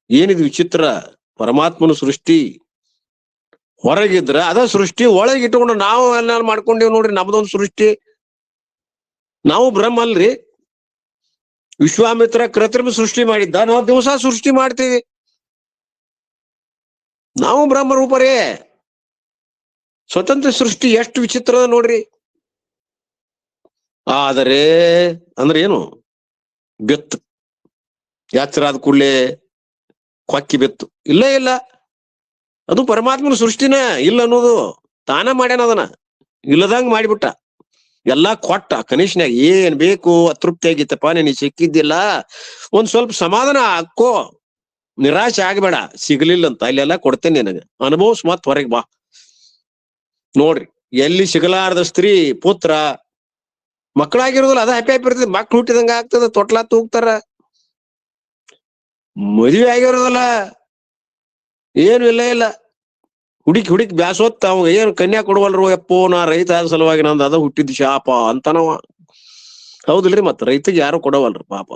ಏನಿದು ವಿಚಿತ್ರ. ಪರಮಾತ್ಮನ ಸೃಷ್ಟಿ ಹೊರಗಿದ್ರ ಅದ ಸೃಷ್ಟಿ, ಒಳಗೆ ಇಟ್ಕೊಂಡು ನಾವು ಎಲ್ಲ ಮಾಡ್ಕೊಂಡೇವ್ ನೋಡ್ರಿ. ನಮ್ದೊಂದು ಸೃಷ್ಟಿ. ನಾವು ಬ್ರಹ್ಮ ಅಲ್ರಿ. ವಿಶ್ವಾಮಿತ್ರ ಕೃತ್ರಿಮ ಸೃಷ್ಟಿ ಮಾಡಿದ್ದ, ನಾವು ದಿವಸ ಸೃಷ್ಟಿ ಮಾಡ್ತೀವಿ. ನಾವು ಬ್ರಹ್ಮ ರೂಪರೇ. ಸ್ವತಂತ್ರ ಸೃಷ್ಟಿ ಎಷ್ಟು ವಿಚಿತ್ರ ನೋಡ್ರಿ. ಆದರೆ ಅಂದ್ರೆ ಏನು, ಬೆತ್ತು ಎಚ್ಚರ ಆದ ಕೂಡ್ಲೆ ಕೊಕ್ಕಿ ಬೆತ್ತು ಇಲ್ಲ. ಅದು ಪರಮಾತ್ಮನ ಸೃಷ್ಟಿನ ಇಲ್ಲ ಅನ್ನೋದು. ತಾನ ಮಾಡ್ಯಾನ ಅದನ್ನ, ಇಲ್ಲದಂಗ ಮಾಡಿಬಿಟ್ಟ. ಎಲ್ಲಾ ಕೊಟ್ಟ ಕನಿಷ್ಠನಾಗ. ಏನ್ ಬೇಕು ಅತೃಪ್ತಿ ಆಗಿತ್ತಪ್ಪ, ನೀನ್ ಸಿಕ್ಕಿದ್ದಿಲ್ಲ, ಒಂದ್ ಸ್ವಲ್ಪ ಸಮಾಧಾನ ಹಾಕೋ, ನಿರಾಶೆ ಆಗ್ಬೇಡ, ಸಿಗ್ಲಿಲ್ಲ ಅಂತ ಅಲ್ಲೆಲ್ಲ ಕೊಡ್ತೇನೆ ನಿನಗ, ಅನುಭವ್ಸ್ ಮತ್ ಹೊರಗೆ ಬಾ. ನೋಡ್ರಿ, ಎಲ್ಲಿ ಸಿಗಲಾರದ ಸ್ತ್ರೀ ಪುತ್ರ ಮಕ್ಕಳಾಗಿರೋದಿಲ್ಲ, ಅದ ಹ್ಯಾಪಿ ಇರ್ತದೆ. ಮಕ್ಳು ಹುಟ್ಟಿದಂಗ ಆಗ್ತದ, ತೊಟ್ಲಾ ತೂಗ್ತಾರ. ಮದುವೆ ಆಗಿರೋದಲ್ಲ, ಏನು ಇಲ್ಲ. ಹುಡುಕಿ ಬ್ಯಾಸೋತ್ ಅವ ಏನು ಕನ್ಯಾ ಕೊಡುವಲ್ರು. ಎಪ್ಪೋ ನಾ ರೈತ ಆದ ಸಲುವಾಗಿ ನಂದು ಅದ ಹುಟ್ಟಿದ್ ಶಾಪ ಅಂತನವ. ಹೌದಿಲ್ರಿ? ಮತ್ ರೈತಗೆ ಯಾರು ಕೊಡವಲ್ರಿ ಪಾಪ.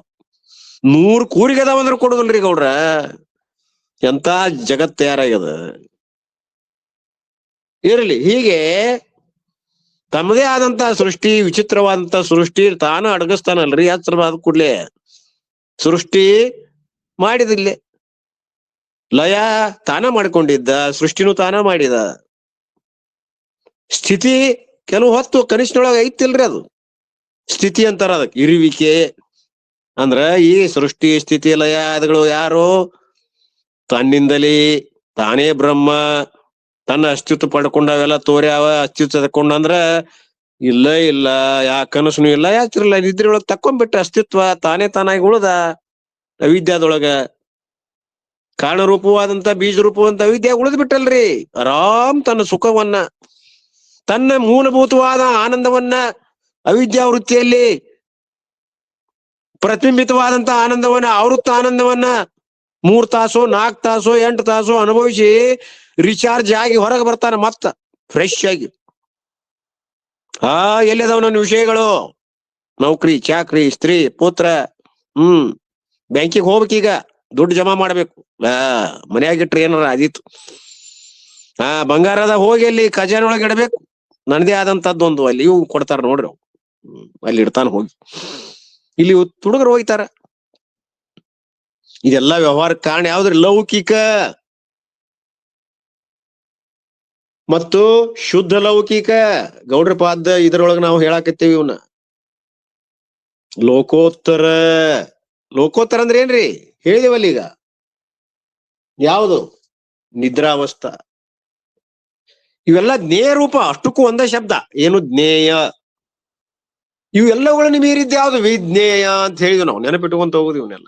100 ಕೂರಿಗೆ ಅದಾವಂದ್ರ ಕೊಡುದಿಲ್ರಿ ಗೌಡ್ರ. ಎಂತ ಜಗತ್ ತಯಾರಾಗ್ಯದ. ಇರಲಿ. ಹೀಗೆ ತಮ್ಮದೇ ಆದಂತ ಸೃಷ್ಟಿ, ವಿಚಿತ್ರವಾದಂತ ಸೃಷ್ಟಿ ತಾನು ಅಡಗಿಸ್ತಾನಲ್ರಿ. ಎಚ್ಚರವಾದ ಕೂಡ್ಲೆ ಸೃಷ್ಟಿ ಮಾಡಿದಿಲ್ಲೇ. ಲಯ ತಾನ ಮಾಡ್ಕೊಂಡಿದ್ದ, ಸೃಷ್ಟಿನೂ ತಾನ ಮಾಡಿದ. ಸ್ಥಿತಿ ಕೆಲವು ಹೊತ್ತು ಕನಿಷ್ಠನೊಳಗ ಐತಿಲ್ರಿ, ಅದು ಸ್ಥಿತಿ ಅಂತಾರ. ಅದಕ್ಕೆ ಇರುವಿಕೆ ಅಂದ್ರ ಈ ಸೃಷ್ಟಿ ಸ್ಥಿತಿ ಲಯ ಅದುಗಳು ಯಾರು? ತನ್ನಿಂದಲೇ ತಾನೇ ಬ್ರಹ್ಮ. ತನ್ನ ಅಸ್ತಿತ್ವ ಪಡ್ಕೊಂಡವೆಲ್ಲ ತೋರ್ಯಾವ. ಅಸ್ತಿತ್ವ ತಕೊಂಡಂದ್ರ ಇಲ್ಲ. ಯಾ ಕನಸುನು ಇಲ್ಲ, ಯಾಚಿರಲ್ಲ. ನಿದ್ರೆಯೊಳಗ ತಕ್ಕೊಂಡ್ಬಿಟ್ಟ ಅಸ್ತಿತ್ವ. ತಾನಾಗಿ ಉಳ್ದ ಅವಿದ್ಯಾದೊಳಗ. ಕಾರಣರೂಪವಾದಂತ ಬೀಜ ರೂಪವಂತ ಅವಿದ್ಯೆ ಉಳಿದ್ ಬಿಟ್ಟಲ್ರಿ. ಆರಾಮ್ ತನ್ನ ಸುಖವನ್ನ, ತನ್ನ ಮೂಲಭೂತವಾದ ಆನಂದವನ್ನ ಅವಿದ್ಯಾವೃತ್ತಿಯಲ್ಲಿ ಪ್ರತಿಬಿಂಬಿತವಾದಂತ ಆನಂದವನ್ನ, ಆವೃತ್ತ ಆನಂದವನ್ನ 3 ತಾಸು 4 ತಾಸು 8 ತಾಸು ಅನುಭವಿಸಿ ರಿಚಾರ್ಜ್ ಆಗಿ ಹೊರಗೆ ಬರ್ತಾನ ಮತ್ತ ಫ್ರೆಶ್ ಆಗಿ. ಎಲ್ಲಿದಾವ ನನ್ನ ವಿಷಯಗಳು? ನೌಕರಿ, ಚಾಕ್ರಿ, ಸ್ತ್ರೀ, ಪುತ್ರ. ಬ್ಯಾಂಕಿಗೆ ಹೋಗ್ಬೇಕೀಗ, ದುಡ್ಡು ಜಮಾ ಮಾಡ್ಬೇಕು. ಮನ್ಯಾಗಿಟ್ರಿ ಏನಾರ ಆದಿತ್ತು. ಬಂಗಾರದ ಹೋಗಿ ಅಲ್ಲಿ ಖಜಾನೊಳಗೆ ಇಡಬೇಕು. ನನ್ನದೇ ಆದಂತದ್ದೊಂದು ಅಲ್ಲಿ ಇವು ಕೊಡ್ತಾರ ನೋಡ್ರಿ, ಅಲ್ಲಿ ಇಡ್ತಾನ ಹೋಗಿ. ಇಲ್ಲಿ ಹುಡುಗರು ಹೋಗ್ತಾರ. ಇದೆಲ್ಲ ವ್ಯವಹಾರಕ್ಕೆ ಕಾರಣ ಯಾವ್ದ್ರಿ? ಲೌಕಿಕ ಮತ್ತು ಶುದ್ಧ ಲೌಕಿಕ. ಗೌಡ್ರ ಪಾದ ಇದರೊಳಗೆ ನಾವು ಹೇಳಾಕತ್ತೀವಿ ಇವನ್ನ. ಲೋಕೋತ್ತರ ಅಂದ್ರೆ ಏನ್ರಿ? ಹೇಳಿದೇವಲ್ಲ ಈಗ. ಯಾವುದು? ನಿದ್ರಾವಸ್ಥ. ಇವೆಲ್ಲ ಜ್ಞೇಯ ರೂಪ. ಅಷ್ಟಕ್ಕೂ ಒಂದೇ ಶಬ್ದ. ಏನು? ಜ್ಞೇಯ. ಇವೆಲ್ಲಗಳನ್ನು ಮೀರಿದ್ದ ಯಾವ್ದು? ವಿಜ್ಞೇಯ ಅಂತ ಹೇಳಿದ್ವಿ ನಾವು. ನೆನಪಿಟ್ಟುಕೊಂತ ಹೋಗುದು ಇವನ್ನೆಲ್ಲ.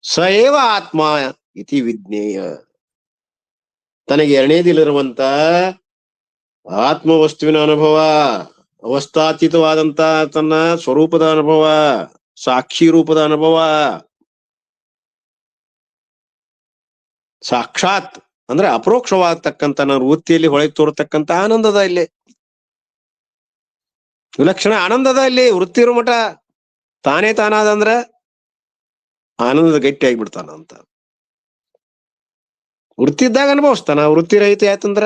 ಸಯೇವ ಆತ್ಮ ಇತಿ ವಿಜ್ಞೇಯ. ತನಗೆ ಎರಡನೇದಿಲಿರುವಂತ ಆತ್ಮವಸ್ತುವಿನ ಅನುಭವ, ಅವಸ್ಥಾತೀತವಾದಂತ ತನ್ನ ಸ್ವರೂಪದ ಅನುಭವ, ಸಾಕ್ಷಿ ರೂಪದ ಅನುಭವ. ಸಾಕ್ಷಾತ್ ಅಂದ್ರೆ ಅಪರೋಕ್ಷವಾಗತಕ್ಕಂತ ನನ್ನ ವೃತ್ತಿಯಲ್ಲಿ ಹೊಳೆಗೆ ತೋರತಕ್ಕಂತ ಆನಂದದ ಇಲ್ಲಿ ವಿಲಕ್ಷಣ ಆನಂದದ ಇಲ್ಲಿ ವೃತ್ತಿ ಇರೋ ಮಠ ತಾನೇ ತಾನಾದಂದ್ರ ಆನಂದದ ಗಟ್ಟಿ ಆಗಿಬಿಡ್ತಾನ ಅಂತ. ವೃತ್ತಿ ಇದ್ದಾಗ ಅನುಭವಿಸ್ತಾನ. ವೃತ್ತಿ ರಹಿತ ಆಯ್ತಂದ್ರ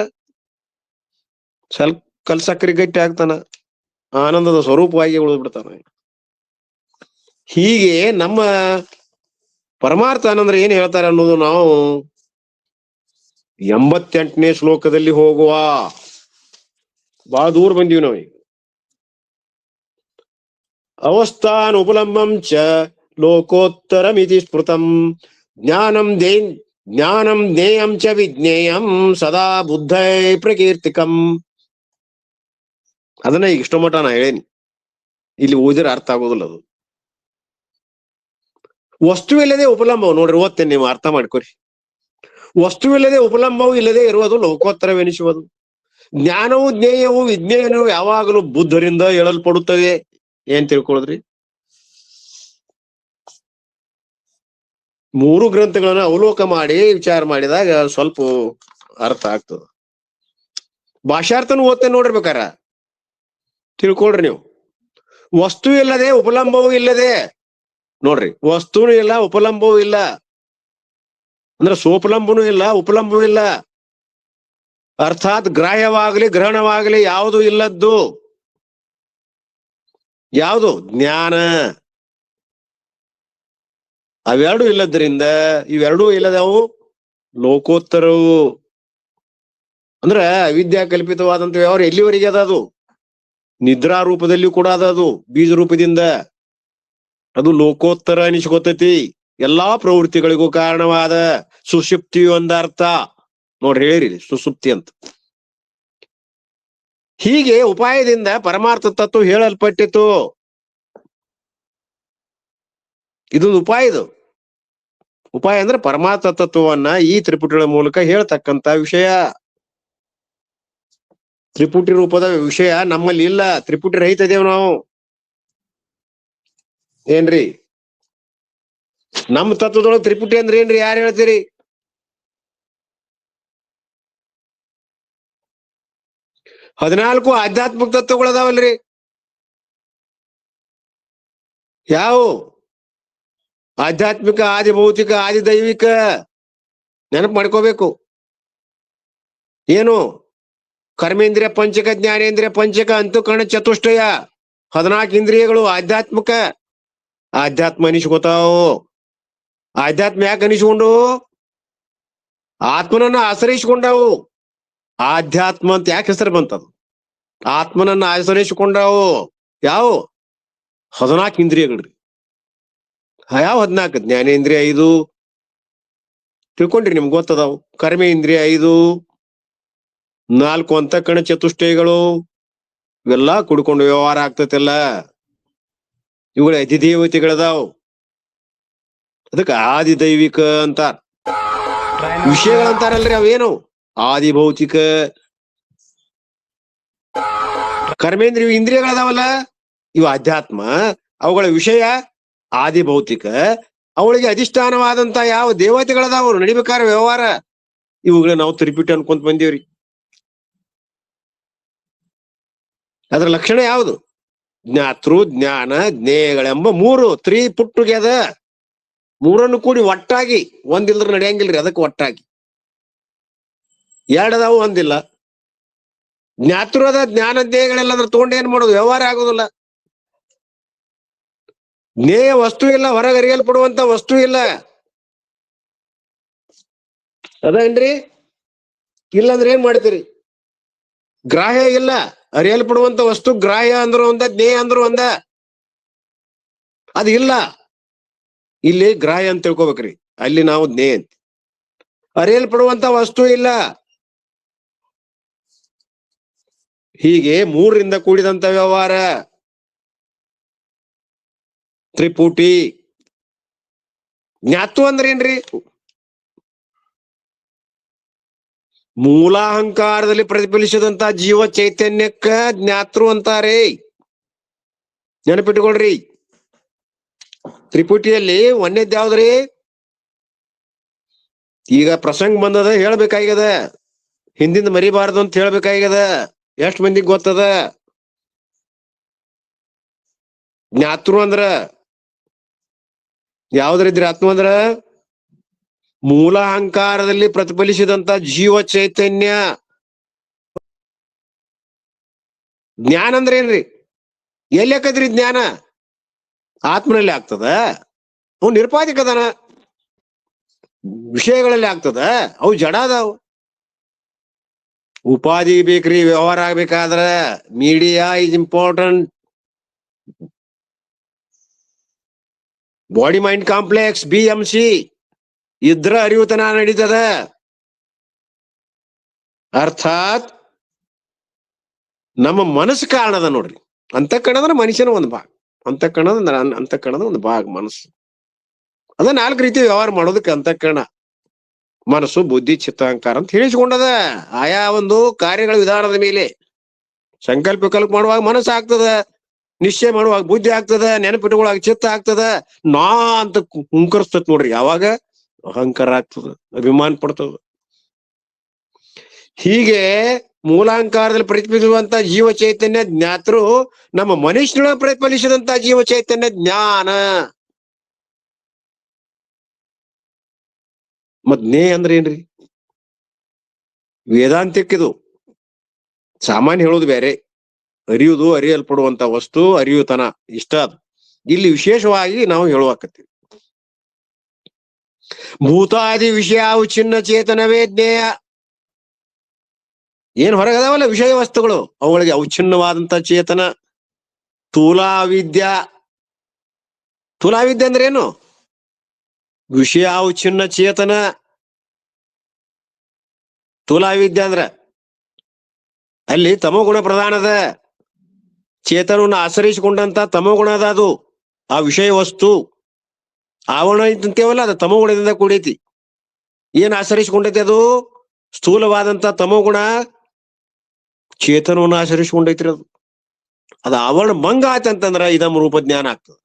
ಸ್ವಲ್ಪ ಕಲ್ಸಕ್ರಿ ಗಟ್ಟಿ ಆಗ್ತಾನ, ಆನಂದದ ಸ್ವರೂಪವಾಗಿ ಉಳಿದ್ಬಿಡ್ತಾನ. ಹೀಗೆ ನಮ್ಮ ಪರಮಾರ್ಥ ಅಂದ್ರೆ ಏನ್ ಹೇಳ್ತಾರೆ ಅನ್ನೋದು ನಾವು 88ನೇ ಶ್ಲೋಕದಲ್ಲಿ ಹೋಗುವ. ಬಹಳ ದೂರ ಬಂದೀವಿ ನಾವು. ಅವಸ್ಥಾನ ಉಪಲಂಬಂ ಚ ಲೋಕೋತ್ತರಮಿತಿ ಸ್ಮೃತಂ ಜ್ಞಾನಂ ಜ್ಞೇಯಂ ಚ ವಿಜ್ಞೇಯಂ ಸದಾ ಬುದ್ಧೈ ಪ್ರಕೀರ್ತಿಕಂ. ಅದನ್ನ ಈಗ ಇಷ್ಟ ಮಟ್ಟ ನಾ ಹೇಳೇನಿ, ಇಲ್ಲಿ ಓದಿದ್ರೆ ಅರ್ಥ ಆಗೋದಿಲ್ಲ ಅದು. ವಸ್ತುವಿಲ್ಲದೆ ಉಪಲಂಬವು ನೋಡ್ರಿ, ಓದ್ತೇನೆ, ನೀವು ಅರ್ಥ ಮಾಡ್ಕೊರಿ. ವಸ್ತುವಿಲ್ಲದೆ ಉಪಲಂಬವು ಇಲ್ಲದೆ ಇರುವುದು ಲೋಕೋತ್ತರವೆನಿಸುವುದು. ಜ್ಞಾನವು ಜ್ಞೇಯವು ವಿಜ್ಞೇಯವು ಯಾವಾಗಲೂ ಬುದ್ಧರಿಂದ ಹೇಳಲ್ಪಡುತ್ತದೆ. ಏನ್ ತಿಳ್ಕೊಳದ್ರಿ? ಮೂರು ಗ್ರಂಥಗಳನ್ನ ಅವಲೋಕ ಮಾಡಿ ವಿಚಾರ ಮಾಡಿದಾಗ ಸ್ವಲ್ಪ ಅರ್ಥ ಆಗ್ತದ. ಭಾಷಾರ್ಥನು ಓದ್ತೇನೆ ನೋಡಿರ್ಬೇಕಾರ, ತಿಳ್ಕೊಳ್ರಿ ನೀವು. ವಸ್ತು ಇಲ್ಲದೆ ಉಪಲಂಬವೂ ಇಲ್ಲದೆ, ನೋಡ್ರಿ, ವಸ್ತುನು ಇಲ್ಲ ಉಪಲಂಬವೂ ಇಲ್ಲ ಅಂದ್ರೆ ಸೋಪಲಂಬನೂ ಇಲ್ಲ ಉಪಲಂಬವೂ ಇಲ್ಲ. ಅರ್ಥಾತ್ ಗ್ರಾಹ್ಯವಾಗಲಿ ಗ್ರಹಣವಾಗಲಿ ಯಾವುದು ಇಲ್ಲದ್ದು. ಯಾವುದು? ಜ್ಞಾನ. ಅವೆರಡು ಇಲ್ಲದ್ರಿಂದ ಇವೆರಡೂ ಇಲ್ಲದವು ಲೋಕೋತ್ತರವು. ಅಂದ್ರ ಅವಿದ್ಯಾ ಕಲ್ಪಿತವಾದಂತ ವ್ಯವಹಾರ ಎಲ್ಲಿವರೆಗೆ ಅದ? ಅದು ನಿದ್ರಾ ರೂಪದಲ್ಲಿ ಕೂಡ ಅದ, ಅದು ಬೀಜ ರೂಪದಿಂದ. ಅದು ಲೋಕೋತ್ತರ ಅನಿಸ್ಕೊತೈತಿ. ಎಲ್ಲಾ ಪ್ರವೃತ್ತಿಗಳಿಗೂ ಕಾರಣವಾದ ಸುಷುಪ್ತಿ ಒಂದರ್ಥ ನೋಡ್ರಿ, ಹೇಳಿರಿ ಸುಸುಪ್ತಿ ಅಂತ. ಹೀಗೆ ಉಪಾಯದಿಂದ ಪರಮಾರ್ಥ ತತ್ವ ಹೇಳಲ್ಪಟ್ಟಿತು. ಇದೊಂದು ಉಪಾಯ. ಇದು ಉಪಾಯ ಅಂದ್ರೆ ಪರಮಾರ್ಥ ತತ್ವವನ್ನ ಈ ತ್ರಿಪುಟಿಗಳ ಮೂಲಕ ಹೇಳ್ತಕ್ಕಂತ ವಿಷಯ. ತ್ರಿಪುಟಿ ರೂಪದ ವಿಷಯ ನಮ್ಮಲ್ಲಿ ಇಲ್ಲ. ತ್ರಿಪುಟಿ ರಹಿತ ಇದೇವ್ ನಾವು. ಏನ್ರಿ? ನಮ್ಮ ತತ್ವದೊಳಗೆ ತ್ರಿಪುಟಿ ಅಂದ್ರೆ ಏನ್ರಿ? ಯಾರು ಹೇಳ್ತೀರಿ? ಹದಿನಾಲ್ಕು ಆಧ್ಯಾತ್ಮಿಕ ತತ್ವಗಳದಾವಲ್ರಿ. ಯಾವ? ಆಧ್ಯಾತ್ಮಿಕ, ಆದಿ ಭೌತಿಕ, ಆದಿ ದೈವಿಕ. ನೆನಪು ಮಾಡ್ಕೋಬೇಕು. ಏನು? ಕರ್ಮೇಂದ್ರಿಯ ಪಂಚಕ, ಜ್ಞಾನೇಂದ್ರಿಯ ಪಂಚಕ, ಅಂತಃಕರಣ ಚತುಷ್ಟಯ, 14 ಇಂದ್ರಿಯಗಳು ಆಧ್ಯಾತ್ಮಿಕ. ಆಧ್ಯಾತ್ಮ ಅನಿಸ್ಕೋತಾವು. ಆಧ್ಯಾತ್ಮ ಯಾಕೆ ಅನಿಸ್ಕೊಂಡು? ಆತ್ಮನನ್ನ ಆಶ್ರಯಿಸಿಕೊಂಡವು. ಆಧ್ಯಾತ್ಮ ಅಂತ ಯಾಕೆ ಹೆಸರು ಬಂತದು? ಆತ್ಮನನ್ನ ಆಶ್ರಯಿಸಿಕೊಂಡವು. ಯಾವ? 14 ಇಂದ್ರಿಯಗಳ್ರಿ. ಯಾವ 14? ಜ್ಞಾನೇಂದ್ರಿಯ 5 ತಿಳ್ಕೊಂಡ್ರಿ, ನಿಮ್ಗೆ ಗೊತ್ತದಾವು. ಕರ್ಮೇಂದ್ರಿಯ 5, 4 ಅಂತಃಕರಣ ಚತುಷ್ಟಯಗಳು. ಇವೆಲ್ಲಾ ಕುಡ್ಕೊಂಡು ವ್ಯವಹಾರ ಆಗ್ತೈತೆಲ್ಲ. ಇವುಗಳ ಅಧಿದೇವತೆಗಳದಾವ್. ಅದಕ್ಕೆ ಆದಿ ದೈವಿಕ ಅಂತ ವಿಷಯಗಳಂತಾರಲ್ರಿ. ಅವೇನು? ಆದಿ ಭೌತಿಕ. ಕರ್ಮೇಂದ್ರಿಯ ಇಂದ್ರಿಯಗಳದಾವಲ್ಲ, ಇವು ಅಧ್ಯಾತ್ಮ. ಅವುಗಳ ವಿಷಯ ಆದಿ ಭೌತಿಕ. ಅವಳಿಗೆ ಅಧಿಷ್ಠಾನವಾದಂತ ಯಾವ ದೇವತೆಗಳದಾವ ನಡಿಬೇಕಾರ ವ್ಯವಹಾರ. ಇವುಗಳ ನಾವು ತ್ರಿಪುಟಿ ಅನ್ಕೊಂತ ಬಂದೀವ್ರಿ. ಅದರ ಲಕ್ಷಣ ಯಾವುದು? ಜ್ಞಾತೃ, ಜ್ಞಾನ, ಜ್ಞೇಯಗಳೆಂಬ 3 ತ್ರಿಪುಟ್ ಟುಗೆದರ್. ಮೂರನ್ನು ಕೂಡಿ ಒಟ್ಟಾಗಿ. ಒಂದಿಲ್ದ್ರ ನಡೆಯಂಗಿಲ್ರಿ. ಅದಕ್ಕೆ ಒಟ್ಟಾಗಿ. ಎರಡದಾವು, ಒಂದಿಲ್ಲ. ಜ್ಞಾತೃದ ಜ್ಞಾನ ಜ್ಞೇಯಗಳೆಲ್ಲದ್ರ ತಗೊಂಡು ಏನ್ ಮಾಡೋದು? ವ್ಯವಹಾರ ಆಗೋದಿಲ್ಲ. ಜ್ಞೇಯ ವಸ್ತು ಇಲ್ಲ, ಹೊರಗೆ ಅರಿಯಲ್ಪಡುವಂತ ವಸ್ತು ಇಲ್ಲ. ಅದೇನ್ರಿ? ಇಲ್ಲಂದ್ರೆ ಏನ್ ಮಾಡ್ತೀರಿ? ಗ್ರಾಹ್ಯ ಇಲ್ಲ, ಅರಿಯಲ್ಪಡುವಂತ ವಸ್ತು. ಗ್ರಾಹ್ಯ ಅಂದ್ರು ಒಂದ, ಜ್ಞೇಯ ಅಂದ್ರು ಒಂದ. ಅದು ಇಲ್ಲ. ಇಲ್ಲಿ ಗ್ರಾಹ್ಯ ಅಂತ ತಿಳ್ಕೊಬೇಕ್ರಿ, ಅಲ್ಲಿ ನಾವು ಜ್ಞೇಯ ಅಂತ. ಅರಿಯಲ್ಪಡುವಂತ ವಸ್ತು ಇಲ್ಲ. ಹೀಗೆ 3ರಿಂದ ಕೂಡಿದಂತ ವ್ಯವಹಾರ ತ್ರಿಪುಟಿ. ಜ್ಞಾತು ಅಂದ್ರೆ ಏನ್ರಿ? ಮೂಲಾಹಂಕಾರದಲ್ಲಿ ಪ್ರತಿಫಲಿಸಿದಂತ ಜೀವ ಚೈತನ್ಯಕ್ಕ ಜ್ಞಾತೃ ಅಂತಾರೆ. ನೆನಪಿಟ್ಕೊಳ್ರಿ. ತ್ರಿಪುಟಿಯಲ್ಲಿ ಒಂದೇದ್ ಯಾವ್ದ್ರಿ? ಈಗ ಪ್ರಸಂಗ ಬಂದದ, ಹೇಳ್ಬೇಕಾಗ್ಯದ. ಹಿಂದಿಂದ ಮರಿಬಾರ್ದು ಅಂತ ಹೇಳ್ಬೇಕಾಗ್ಯದ. ಎಷ್ಟ್ ಮಂದಿಗೆ ಗೊತ್ತದ? ಜ್ಞಾತೃ ಅಂದ್ರ ಯಾವ್ದ್ರಿದ್ರಿ? ಆತ್ಮ ಅಂದ್ರ ಮೂಲಾಹಂಕಾರದಲ್ಲಿ ಪ್ರತಿಫಲಿಸಿದಂತ ಜೀವ ಚೈತನ್ಯ. ಜ್ಞಾನ ಅಂದ್ರೆ ಏನ್ರಿ? ಎಲ್ಲಿ ಹಾಕದ್ರಿ ಜ್ಞಾನ? ಆತ್ಮನಲ್ಲಿ ಆಗ್ತದ. ಅವ್ನು ನಿರುಪಾಧಿಕ ಅದಾನ. ವಿಷಯಗಳಲ್ಲಿ ಆಗ್ತದ, ಅವು ಜಡ ಅದಾವು. ಉಪಾಧಿ ಬೇಕ್ರಿ ವ್ಯವಹಾರ ಆಗ್ಬೇಕಾದ್ರ media is important. Body mind complex BMC ಇದ್ರ ಅರಿವುತನ ನಡೀತದ. ಅರ್ಥಾತ್ ನಮ್ಮ ಮನಸ್ಸು ಕಾರಣದ ನೋಡ್ರಿ. ಅಂತಃಕರಣದ ಮನುಷ್ಯನ ಒಂದು ಭಾಗ, ಅಂತಃಕರಣದ ಒಂದು ಭಾಗ ಮನಸ್ಸು. ಅದ 4 ರೀತಿ ವ್ಯವಹಾರ ಮಾಡೋದಕ್ಕೆ ಅಂತಃಕರಣ, ಮನಸ್ಸು, ಬುದ್ಧಿ, ಚಿತ್ತಾಹಂಕಾರ ಅಂತ ಹೇಳಿಸ್ಕೊಂಡದ. ಆಯಾ ಒಂದು ಕಾರ್ಯಗಳ ವಿಧಾನದ ಮೇಲೆ ಸಂಕಲ್ಪ ವಿಕಲ್ಪ ಮಾಡುವಾಗ ಮನಸ್ಸು ಆಗ್ತದ, ನಿಶ್ಚಯ ಮಾಡುವಾಗ ಬುದ್ಧಿ ಆಗ್ತದ, ನೆನಪಿಟ್ಟುಕೊಳ್ಳುವಾಗ ಚಿತ್ತ ಆಗ್ತದ, ನಾ ಅಂತ ಹುಂಕರಿಸ್ತದ ನೋಡ್ರಿ. ಯಾವಾಗ ಅಹಂಕಾರ ಆಗ್ತದ, ಅಭಿಮಾನ ಪಡ್ತದ. ಹೀಗೆ ಮೂಲಾಂಕಾರದಲ್ಲಿ ಪ್ರತಿಫಲಿಸುವಂತ ಜೀವ ಚೈತನ್ಯ ಜ್ಞಾತರು ನಮ್ಮ ಮನುಷ್ಯನೊಳಗೆ ಪ್ರತಿಫಲಿಸಿದಂತ ಜೀವ ಚೈತನ್ಯ ಜ್ಞಾನ. ಮತ್ ನೇ ಅಂದ್ರೆ ಏನ್ರಿ? ವೇದಾಂತಿಕ್ಕಿದು ಸಾಮಾನ್ಯ ಹೇಳೋದು ಬೇರೆ, ಅರಿಯುವುದು, ಅರಿಯಲ್ಪಡುವಂತ ವಸ್ತು, ಅರಿಯುತನ, ಇಷ್ಟ ಅದು. ಇಲ್ಲಿ ವಿಶೇಷವಾಗಿ ನಾವು ಹೇಳುವಾಕತ್ತೀವಿ. ಭೂತಾದಿ ವಿಷಯ ಚಿನ್ನ ಚೇತನವೇ ಜ್ಞೇಯ. ಏನ್ ಹೊರಗದಾವಲ್ಲ ವಿಷಯ ವಸ್ತುಗಳು, ಅವುಗಳಿಗೆ ಅವಿಚ್ಛಿನ್ನವಾದಂತ ಚೇತನ. ತುಲಾವಿದ್ಯಾ ಅಂದ್ರೆ ಏನು? ವಿಷಯ ಅವಿಚ್ಛಿನ್ನ ಚೇತನ. ತುಲಾವಿದ್ಯಾ ಅಂದ್ರ ಅಲ್ಲಿ ತಮೋಗುಣ ಪ್ರಧಾನದ, ಚೇತನವನ್ನು ಆಶ್ರಯಿಸಿಕೊಂಡಂತ ತಮೋಗುಣದ ಅದು ಆ ವಿಷಯ ವಸ್ತು. ಆವರಣ ಅಂತೇವಲ್ಲ, ಅದು ತಮೋಗುಣದಿಂದ ಕೂಡೈತಿ. ಏನ್ ಆಶ್ರಯಿಸಿಕೊಂಡೈತಿ? ಅದು ಸ್ಥೂಲವಾದಂತ ತಮೋಗುಣ ಚೇತನವನ್ನು ಆಶ್ರಯಿಸಿಕೊಂಡೈತ್ರಿ. ಅದು ಆವರಣ ಭಂಗ ಆಯ್ತಂತಂದ್ರ ಇದಂ ರೂಪ ಜ್ಞಾನ ಆಗ್ತದೆ.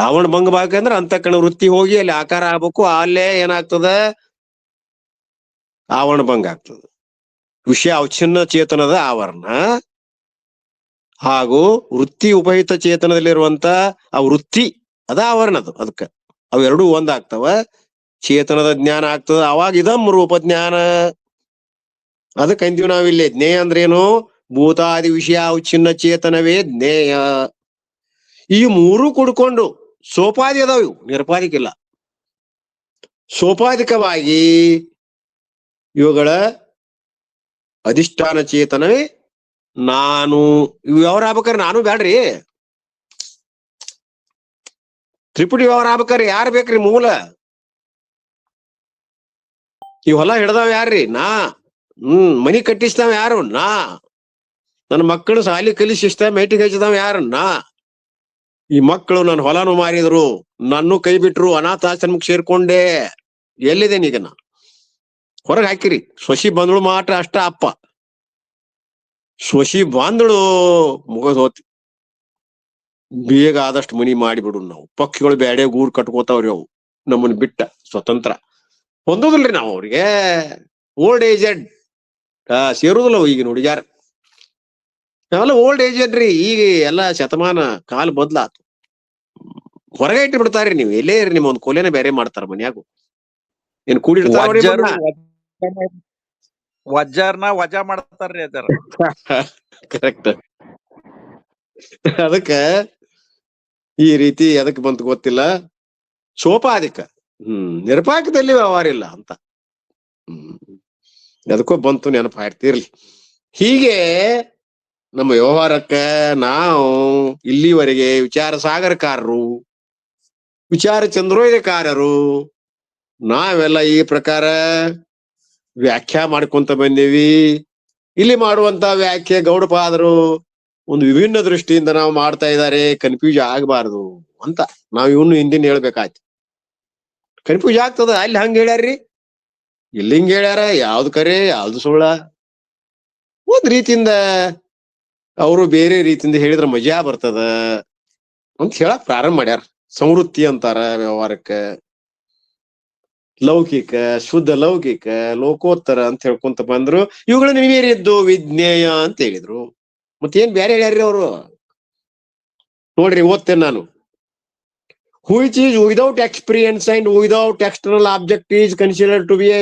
ಆವರಣ ಭಂಗ ಬಾಕಂದ್ರ ಅಂತಃಕರಣ ವೃತ್ತಿ ಹೋಗಿ ಅಲ್ಲಿ ಆಕಾರ ಆಗ್ಬೇಕು. ಅಲ್ಲೇ ಏನಾಗ್ತದ? ಆವರಣ ಭಂಗ ಆಗ್ತದೆ. ವಿಷಯ ಅವಿಚ್ಛಿನ್ನ ಚೇತನದ ಆವರಣ ಹಾಗೂ ವೃತ್ತಿ ಉಪಹಿತ ಚೇತನದಲ್ಲಿರುವಂತ ಆ ವೃತ್ತಿ ಅದ ಆವರಣದು. ಅದಕ್ಕ ಅವೆರಡೂ ಒಂದಾಗ್ತವ, ಚೇತನದ ಜ್ಞಾನ ಆಗ್ತದ. ಅವಾಗ ಇದಂ ರೂಪ ಜ್ಞಾನ. ಅದಕ್ಕೆ ಅಂತೀವಿ ನಾವಿಲ್ಲಿ ಜ್ಞೇಯ ಅಂದ್ರೇನು? ಭೂತಾದಿ ವಿಷಯ ಅವಿಚ್ಛಿನ್ನ ಚೇತನವೇ ಜ್ಞೇಯ. ಈ ಮೂರು ಕುಡ್ಕೊಂಡು ಸೋಪಾದಿ ಅದಾವ, ಇವು ನಿರಪಾದಿಕಿಲ್ಲ. ಸೋಪಾದಿಕವಾಗಿ ಇವುಗಳ ಅಧಿಷ್ಠಾನ ಚೇತನವೇ ನಾನು. ಇವು ವ್ಯವಹಾರ ಆಗ್ಬೇಕಾರೆ ನಾನು ಬ್ಯಾಡ್ರಿ. ತ್ರಿಪುಟಿ ವ್ಯವಹಾರ ಆಗ್ಬೇಕಾರೆ ಯಾರು ಬೇಕ್ರಿ? ಮೂಲ ಈ ಹೊಲ ಹಿಡ್ದಾವ ಯಾರ್ರಿ? ನಾ. ಮನಿ ಕಟ್ಟಿಸ್ತಾವ ಯಾರು? ನಾ. ನನ್ನ ಮಕ್ಕಳು ಸಾಲಿ ಕಲಿಸಿಸ್ತಾವ, ಮೇಟಿಗೆ ಹಚ್ಚಿದಾವ ಯಾರು? ನಾ. ಈ ಮಕ್ಕಳು ನನ್ನ ಹೊಲನು ಮಾರಿದ್ರು, ನನ್ನೂ ಕೈ ಬಿಟ್ರು, ಅನಾಥಾಶ್ರಮಕ್ಕೆ ಸೇರ್ಕೊಂಡೆ. ಎಲ್ಲಿದ್ದೇನೆ ಈಗ? ನಾ ಹೊರಗೆ ಹಾಕಿರಿ. ಸೊಸಿ ಬಂದಳು ಮಾತ್ರ ಅಷ್ಟ ಅಪ್ಪ. ಸೊಸಿ ಬಂದಳು ಮುಗದ್ ಹೋತಿ. ಬೇಗ ಆದಷ್ಟು ಮನಿ ಮಾಡಿಬಿಡು. ನಾವು ಪಕ್ಷಿಗಳು ಬ್ಯಾಡೆ ಗೂಡ್ ಕಟ್ಕೋತಾವ್ರಿ. ಅವು ನಮ್ಮನ್ನ ಬಿಟ್ಟ ಸ್ವತಂತ್ರ ಹೊಂದೋದಿಲ್ರಿ ನಾವು ಅವ್ರಿಗೆ. ಓಲ್ಡ್ ಏಜೆಡ್ ಸೇರುದಿಲ್ಲ ಈಗಿನ ಹುಡುಗ್ಯಾರ. ನಾವೆಲ್ಲ ಓಲ್ಡ್ ಏಜೆಡ್ ರೀ. ಈಗ ಎಲ್ಲಾ ಶತಮಾನ ಕಾಲ ಬದ್ಲಾತು. ಹೊರಗೆ ಇಟ್ಟು ಬಿಡ್ತಾರ್ರಿ. ನೀವು ಎಲ್ಲೇ ಇರಿ, ನಿಮ್ಮ ಒಂದು ಕೊಲೆನ ಬೇರೆ ಮಾಡ್ತಾರ ಮನ್ಯಾಗು. ಏನ್ ಕೂಡಿಡ್ತಾರ ವಜ್ಜಾರ್ನ ವಜಾ ಮಾಡ್ತಾರ್ರಿ ಅದರ. ಕರೆಕ್ಟ್. ಅದಕ್ಕ ಈ ರೀತಿ ಅದಕ್ಕೆ ಬಂತು ಗೊತ್ತಿಲ್ಲ. ಸೋಪಾದಿಕ ನಿರಪಾಕದಲ್ಲಿ ವ್ಯವಹಾರ ಇಲ್ಲ ಅಂತ. ಅದಕ್ಕೂ ಬಂತು, ನೆನಪಾಯ್ತಿರ್ಲಿ. ಹೀಗೆ ನಮ್ಮ ವ್ಯವಹಾರಕ್ಕ ನಾವು ಇಲ್ಲಿವರೆಗೆ ವಿಚಾರ ಸಾಗರಕಾರರು, ವಿಚಾರ ಚಂದ್ರೋದಯಕಾರರು ನಾವೆಲ್ಲ ಈ ಪ್ರಕಾರ ವ್ಯಾಖ್ಯಾ ಮಾಡ್ಕೊಂತ ಬಂದೇವಿ. ಇಲ್ಲಿ ಮಾಡುವಂತ ವ್ಯಾಖ್ಯೆ ಗೌಡಪಾದರು ಒಂದು ವಿಭಿನ್ನ ದೃಷ್ಟಿಯಿಂದ ನಾವು ಮಾಡ್ತಾ ಇದ್ದಾರೆ. ಕನ್ಫ್ಯೂಸ್ ಆಗಬಾರ್ದು ಅಂತ ನಾವ್ ಇವನು ಹಿಂದಿನ ಹೇಳ್ಬೇಕಾಯ್ತು. ಕನ್ಫ್ಯೂಸ್ ಆಗ್ತದ. ಅಲ್ಲಿ ಹಂಗ ಹೇಳ್ಯಾರ್ರಿ, ಇಲ್ಲಿ ಹಿಂಗ ಹೇಳ್ಯಾರ, ಯಾವ್ದು ಕರೆ ಯಾವ್ದು ಸುಳ್ಳ? ಒಂದ್ ರೀತಿಯಿಂದ ಅವರು ಬೇರೆ ರೀತಿಯಿಂದ ಹೇಳಿದ್ರ ಮಜಾ ಬರ್ತದ ಅಂತ ಹೇಳಕ್ ಪ್ರಾರಂಭ ಮಾಡ್ಯಾರ. ಸಂವೃತ್ತಿ ಅಂತಾರ ವ್ಯವಹಾರಕ್ಕ. ಲೌಕಿಕ, ಶುದ್ಧ ಲೌಕಿಕ, ಲೋಕೋತ್ತರ ಅಂತ ಹೇಳ್ಕೊಂತ ಬಂದ್ರು. ಇವುಗಳನ್ನ ನೀವೇರಿದ್ದು ವಿಜ್ಞೇಯ ಅಂತ ಹೇಳಿದ್ರು. ಮತ್ತೇನ್ ಬೇರೆ ಹೇಳ್ಯಾರ್ರಿ ಅವರು? ನೋಡ್ರಿ, ಓದ್ತೇನೆ ನಾನು. Which is without experience and without external object is considered to be a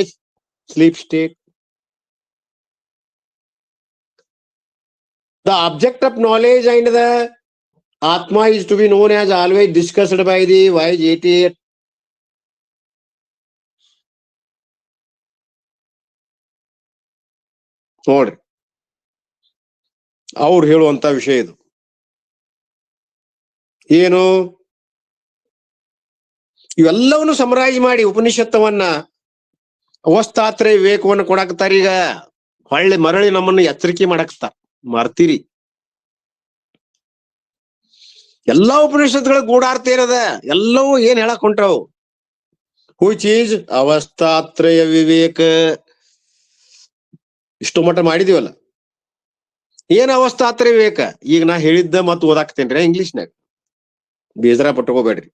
sleep state. The object of knowledge and the Atma is to be known as always discussed by the wise atheist. ನೋಡ್ರಿ, ಅವ್ರು ಹೇಳುವಂತ ವಿಷಯ ಇದು. ಏನು ಇವೆಲ್ಲವನ್ನು ಸಮರಾಜ್ ಮಾಡಿ ಉಪನಿಷತ್ತವನ್ನ ಅವಸ್ಥಾತ್ರಯ ವಿವೇಕವನ್ನು ಕೊಡಾಕತ್ತಾರ. ಈಗ ಹೊಳ್ಳಿ ಮರಳಿ ನಮ್ಮನ್ನು ಎಚ್ಚರಿಕೆ ಮಾಡಾಕತ್ತಾರ. ಮರ್ತೀರಿ, ಎಲ್ಲಾ ಉಪನಿಷತ್ಗಳ ಗೂಢಾರ್ಥ ಏನದ, ಎಲ್ಲವೂ ಏನ್ ಹೇಳಕ್ ಹೊಂಟವು. ಹುಚ್ ಈಸ್ ಅವಸ್ಥಾತ್ರಯ ವಿವೇಕ. ಇಷ್ಟು ಮಟ್ಟ ಮಾಡಿದೀವಲ್ಲ. ಏನ್ ಅವಸ್ಥಾತ್ರಯ ವಿವೇಕ? ಈಗ ನಾ ಹೇಳಿದ್ದ ಮತ್ತು ಓದಾಕ್ತೇನ್ರಿ ಇಂಗ್ಲಿಷ್ನಾಗ, ಬೇಜಾರ ಪಟ್ಕೋಬೇಡ್ರಿ.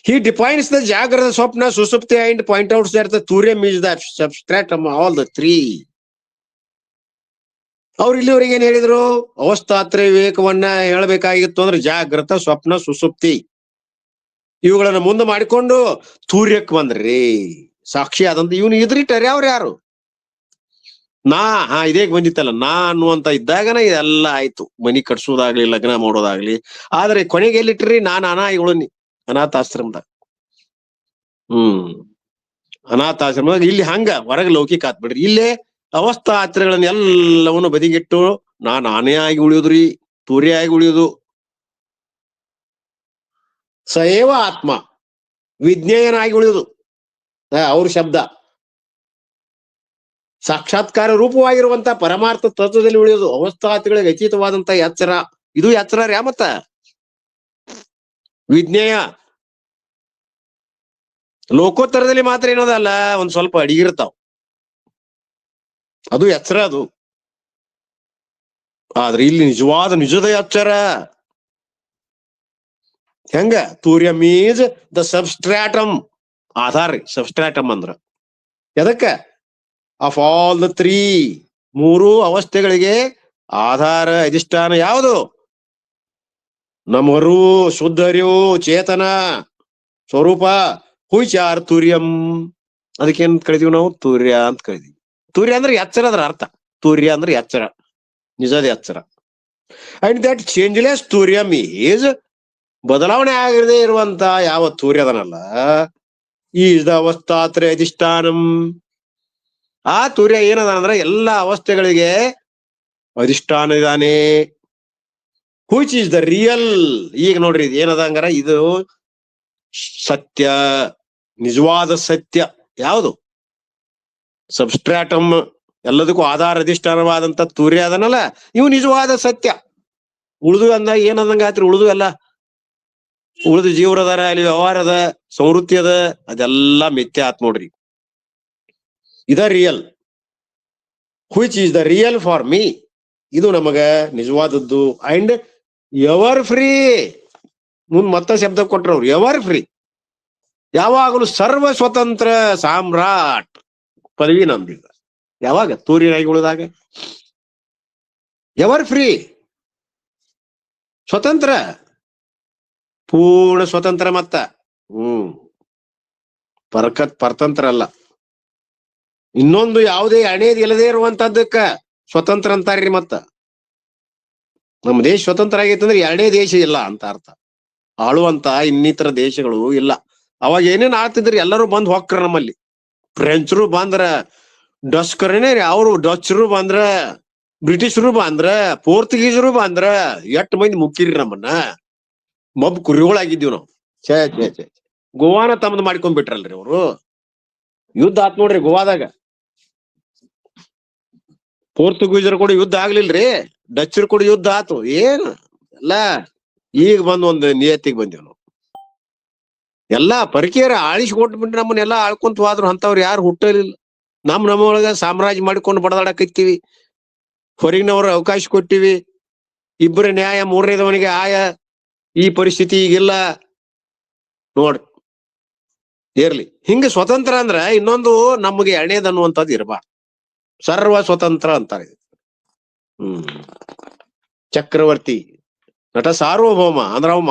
He defines the Jagrata, Swapna, Susupti and point out that the Turiya is the substratum all the three. ಅವ್ರು ಇಲ್ಲಿವರೆಗೆ ಏನ್ ಹೇಳಿದ್ರು? ಅವಸ್ಥಾತ್ರಯ ವಿವೇಕವನ್ನ ಹೇಳಬೇಕಾಗಿತ್ತು ಅಂದ್ರೆ ಜಾಗ್ರತ, ಸ್ವಪ್ನ, ಸುಸುಪ್ತಿ ಇವುಗಳನ್ನ ಮುಂದೆ ಮಾಡಿಕೊಂಡು ತೂರ್ಯಕ್ ಬಂದ್ರಿ. ಸಾಕ್ಷಿ ಆದಂತ ಇವನು ಇದ್ರಿಟ್ಟರೆ ಅವ್ರು ಯಾರು? ಇದೇ ಬಂದಿತ್ತಲ್ಲ, ನಾ ಅನ್ನುವಂತ ಇದ್ದಾಗನ ಇದೆಲ್ಲ ಆಯ್ತು. ಮನಿ ಕಟ್ಸೋದಾಗ್ಲಿ, ಲಗ್ನ ಮಾಡೋದಾಗ್ಲಿ. ಆದ್ರೆ ಕೊನೆಗೆ ಎಲ್ಲಿಟ್ರಿ? ಅನಾಥಾಶ್ರಮದಾಗ. ಅನಾಥಾಶ್ರಮದಾಗ. ಇಲ್ಲಿ ಹಂಗ ಹೊರಗೆ ಲೌಕಿಕ ಆತ್ಬಿಡ್ರಿ. ಇಲ್ಲೇ ಅವಸ್ಥಾ ಆತ್ರಗಳನ್ನ ಎಲ್ಲವನ್ನು ಬದಿಗಿಟ್ಟು ನಾನೇ ಆಗಿ ಉಳಿಯುದ್ರಿ, ತೂರ್ಯ ಆಗಿ ಉಳಿಯುದು. ಸಯೇವ ಆತ್ಮ, ವಿಜ್ಞೇಯನಾಗಿ ಉಳಿಯುದು ಅವ್ರ ಶಬ್ದ. ಸಾಕ್ಷಾತ್ಕಾರ ರೂಪವಾಗಿರುವಂತ ಪರಮಾರ್ಥ ತತ್ವದಲ್ಲಿ ಉಳಿಯುವುದು, ಅವಸ್ಥಾತಿಗಳಿಗೆ ಅತೀತವಾದಂತ ಎಚ್ಚರ. ಇದು ಎಚ್ಚರ ರೇ. ಮತ್ತ ವಿಜ್ಞೇಯ ಲೋಕೋತ್ತರದಲ್ಲಿ ಮಾತ್ರ ಏನೋದಲ್ಲ, ಒಂದ್ ಸ್ವಲ್ಪ ಅಡಿಗಿರ್ತಾವ, ಅದು ಎಚ್ಚರ ಅದು. ಆದ್ರೆ ಇಲ್ಲಿ ನಿಜದ ಎಚ್ಚರ ಹೆಂಗ? ತೂರ್ಯ ಮೀನ್ಸ್ ದ ಸಬ್ಸ್ಟ್ರಾಟಮ್, ಆಧಾರ. ಸಬ್ಸ್ಟ್ರಾಟಮ್ ಅಂದ್ರ ಎದಕ್ಕ? ಆಫ್ ಆಲ್ ದ ತ್ರೀ, ಮೂರು ಅವಸ್ಥೆಗಳಿಗೆ ಆಧಾರ, ಅಧಿಷ್ಠಾನ ಯಾವುದು? ನಮರು ಶುದ್ಧ ಅರಿವು, ಚೇತನ ಸ್ವರೂಪ. ಹುಚಾರ್ ತೂರ್ಯಂ. ಅದಕ್ಕೇನ್ ಕಳಿದೀವಿ ನಾವು? ತೂರ್ಯ ಅಂತ ಕಳಿದೀವಿ. ತೂರ್ಯ ಅಂದ್ರೆ ಎಚ್ಚರ, ಅದ್ರ ಅರ್ಥ. ತೂರ್ಯ ಅಂದ್ರೆ ಎಚ್ಚರ, ನಿಜದ ಎಚ್ಚರ. ಅಂಡ್ ದಟ್ ಚೇಂಜ್ಲೆಸ್ ತೂರ್ಯಂ ಈಸ್, ಬದಲಾವಣೆ ಆಗದೆ ಇರುವಂತ ಯಾವ ತೂರ್ಯದನಲ್ಲ, ಈಸ್ ದ ಅವಸ್ಥಾತ್ರಯ ಅಧಿಷ್ಠಾನಂ. ಆ ತೂರ್ಯ ಏನದ ಅಂದ್ರೆ ಎಲ್ಲಾ ಅವಸ್ಥೆಗಳಿಗೆ ಅಧಿಷ್ಠಾನ ಇದಾನೆ. ಹುಚ್ ಈಸ್ ದ ರಿಯಲ್. ಈಗ ನೋಡ್ರಿ, ಇದು ಏನದ ಹಂಗಾರ? ಇದು ಸತ್ಯ, ನಿಜವಾದ ಸತ್ಯ. ಯಾವುದು? ಸಬ್ಸ್ಟ್ರಾಟಮ್, ಎಲ್ಲದಕ್ಕೂ ಆಧಾರ ಅಧಿಷ್ಠಾನವಾದಂತ ತೂರ್ಯ ಅದನ್ನಲ್ಲ, ಇವು ನಿಜವಾದ ಸತ್ಯ. ಉಳಿದು ಅಂದ ಏನದಂಗ ಆತ್ರಿ? ಉಳಿದು ಎಲ್ಲ ಉಳಿದು ಜೀವರದಾರ, ಅಲ್ಲಿ ವ್ಯವಹಾರದ ಸಂವೃತ್ತಿ ಅದ, ಅದೆಲ್ಲಾ ಮಿಥ್ಯ ಆತ್ ನೋಡ್ರಿ. ಇದ real. Which is the real for me. ಇದು ನಮಗ ನಿಜವಾದದ್ದು. And ever free. ಮತ್ತ ಶಬ್ದ ಕೊಟ್ರವ್ರು, ಎವರ್ ಫ್ರೀ, ಯಾವಾಗಲೂ ಸರ್ವ ಸ್ವತಂತ್ರ ಸಾಮ್ರಾಟ್ ಪದವಿ ನಮ್ದಿಲ್ಲ. ಯಾವಾಗ? ತೂರ್ಯನಾಗಿ ಉಳಿದಾಗ ಎವರ್ ಫ್ರೀ, ಸ್ವತಂತ್ರ, ಪೂರ್ಣ ಸ್ವತಂತ್ರ. ಮತ್ತ ಪರತಂತ್ರ ಅಲ್ಲ. ಇನ್ನೊಂದು ಯಾವುದೇ ಅಣೇದ್ ಇಲ್ಲದೆ ಇರುವಂತದ್ದಕ್ಕ ಸ್ವತಂತ್ರ ಅಂತಾರ್ರಿ. ಮತ್ತ ನಮ್ಮ ದೇಶ ಸ್ವತಂತ್ರ ಆಗೈತೆ ಅಂದ್ರೆ ಎರಡೇ ದೇಶ ಇಲ್ಲ ಅಂತ ಅರ್ಥ. ಆಳುವಂತ ಇನ್ನಿತರ ದೇಶಗಳು ಇಲ್ಲ. ಅವಾಗ ಏನೇನ್ ಆಳ್ತಿದ್ರಿ? ಎಲ್ಲರೂ ಬಂದ್ ಹೊಕ್ರ ನಮ್ಮಲ್ಲಿ. ಫ್ರೆಂಚರು ಬಂದ್ರ, ಡಚ್ಕರನೇ ಅವರು, ಡಚ್ರು ಬಂದ್ರ, ಬ್ರಿಟಿಷರು ಬಂದ್ರ, ಪೋರ್ಚುಗೀಸರು ಬಂದ್ರ, ಎಷ್ಟ್ ಮಂದಿ ಮುಕ್ಕಿರಿ ನಮ್ಮನ್ನ. ಮಬ್ ಕುರಿಗಳಾಗಿದ್ದೀವಿ ನಾವು. ಛೇ ಛೇ ಛೇ. ಗೋವಾನ ತಮ್ಮದ್ ಮಾಡ್ಕೊಂಡ್ ಬಿಟ್ರಲ್ರಿ ಅವರು. ಯುದ್ಧ ಆತ್ ನೋಡ್ರಿ ಗೋವಾದಾಗ. ಪೋರ್ಚುಗೀಸರು ಕೂಡ ಯುದ್ಧ ಆಗ್ಲಿಲ್ರಿ, ಡಚ್ಚರು ಕೂಡ ಯುದ್ಧ ಆತು. ಏನು ಎಲ್ಲ ಈಗ ಬಂದ್ ಒಂದು ನಿಯತ್ತಿಗೆ ಬಂದೇವ್ ನಾವು. ಎಲ್ಲಾ ಪರಿಕೇರ ಆಳಿಸ್ಕೊಟ್ಟು ಬಿಟ್ಟು ನಮ್ಮನ್ನೆಲ್ಲಾ ಆಳ್ಕೊಂತ ಹೋದ್ರು. ಅಂತವ್ರು ಯಾರು ಹುಟ್ಟಲಿಲ್ಲ. ನಮ್ಮೊಳಗ ಸಾಮ್ರಾಜ್ಯ ಮಾಡಿಕೊಂಡು ಬಡದಾಡಕತ್ತೀವಿ. ಹೊರಗಿನವ್ರ ಅವಕಾಶ ಕೊಟ್ಟಿವಿ. ಇಬ್ಬರ ನ್ಯಾಯ, ಮೂರನೇದವನಿಗೆ ಆಯ. ಈ ಪರಿಸ್ಥಿತಿ ಈಗಿಲ್ಲ ನೋಡ್ರಿ. ಇರ್ಲಿ, ಹಿಂಗ ಸ್ವತಂತ್ರ ಅಂದ್ರ ಇನ್ನೊಂದು ನಮಗೆ ಎರಡನೇದ್ ಅನ್ನುವಂಥದ್ದು ಇರಬಾರ್ದು. ಸರ್ವ ಸ್ವತಂತ್ರ ಅಂತಾರೆ. ಚಕ್ರವರ್ತಿ, ನಟ ಸಾರ್ವಭೌಮ ಅಂದ್ರ ಅವ್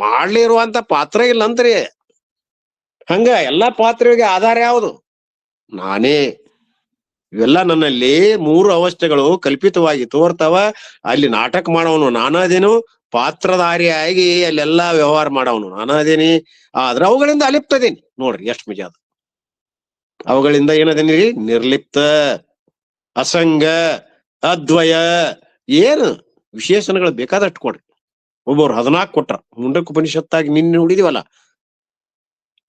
ಮಾಡ್ಲಿ ಇರುವಂತ ಪಾತ್ರ ಇಲ್ಲ ಅಂತ್ರಿ. ಹಂಗ ಎಲ್ಲಾ ಪಾತ್ರಗಳಿಗೆ ಆಧಾರ ಯಾವುದು? ನಾನೇ. ಇವೆಲ್ಲ ನನ್ನಲ್ಲಿ ಮೂರು ಅವಸ್ಥೆಗಳು ಕಲ್ಪಿತವಾಗಿ ತೋರ್ತಾವ. ಅಲ್ಲಿ ನಾಟಕ ಮಾಡವನು ನಾನಾದೇನು, ಪಾತ್ರಧಾರಿಯಾಗಿ ಅಲ್ಲೆಲ್ಲಾ ವ್ಯವಹಾರ ಮಾಡವನು ನಾನಾದೇನಿ. ಆದ್ರ ಅವುಗಳಿಂದ ಅಲಿಪ್ತದೇನಿ. ನೋಡ್ರಿ ಎಷ್ಟ್ ಮಜಾ ಅದ. ಅವುಗಳಿಂದ ಏನದೇನಿ? ನಿರ್ಲಿಪ್ತ. ಅಸಂಗ, ಅದ್ವಯ, ಏನು ವಿಶೇಷಣಗಳು ಬೇಕಾದಷ್ಟು ಕೊಡ್ರಿ. ಒಬ್ಬರು 14 ಕೊಟ್ರ. ಮುಂಡಕ ಉಪನಿಷತ್ತಾಗಿ ನಿನ್ನೆ ನೋಡಿದಿವಲ್ಲ,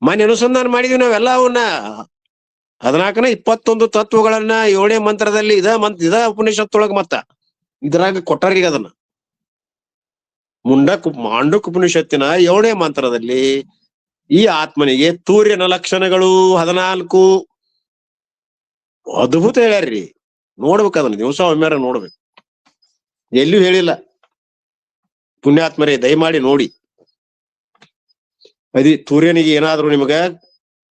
ಮನೆ ಅನುಸಂಧಾನ ಮಾಡಿದ್ವಿ ನಾವೆಲ್ಲ ಅವನ್ನ. 14ನ 21 ತತ್ವಗಳನ್ನ 7ನೇ ಮಂತ್ರದಲ್ಲಿ ಇದ ಉಪನಿಷತ್ತೊಳಗ ಮತ್ತ ಇದ್ರಾಗ ಕೊಟ್ಟಾರೀಗ ಅದನ್ನ. ಮಾಂಡುಕ ಉಪನಿಷತ್ತಿನ 7ನೇ ಮಂತ್ರದಲ್ಲಿ ಈ ಆತ್ಮನಿಗೆ ತೂರ್ಯನ ಲಕ್ಷಣಗಳು 14 ಅದ್ಭುತ ಹೇಳ್ಯಾರ್ರಿ. ನೋಡ್ಬೇಕು ಅದನ್ನ, ದಿವಸ ಒಮ್ಮೆರ ನೋಡ್ಬೇಕು. ಎಲ್ಲೂ ಹೇಳಿಲ್ಲ. ಪುಣ್ಯಾತ್ಮರೇ ದಯಮಾಡಿ ನೋಡಿ. ತೂರ್ಯನಿಗೆ ಏನಾದ್ರು ನಿಮಗ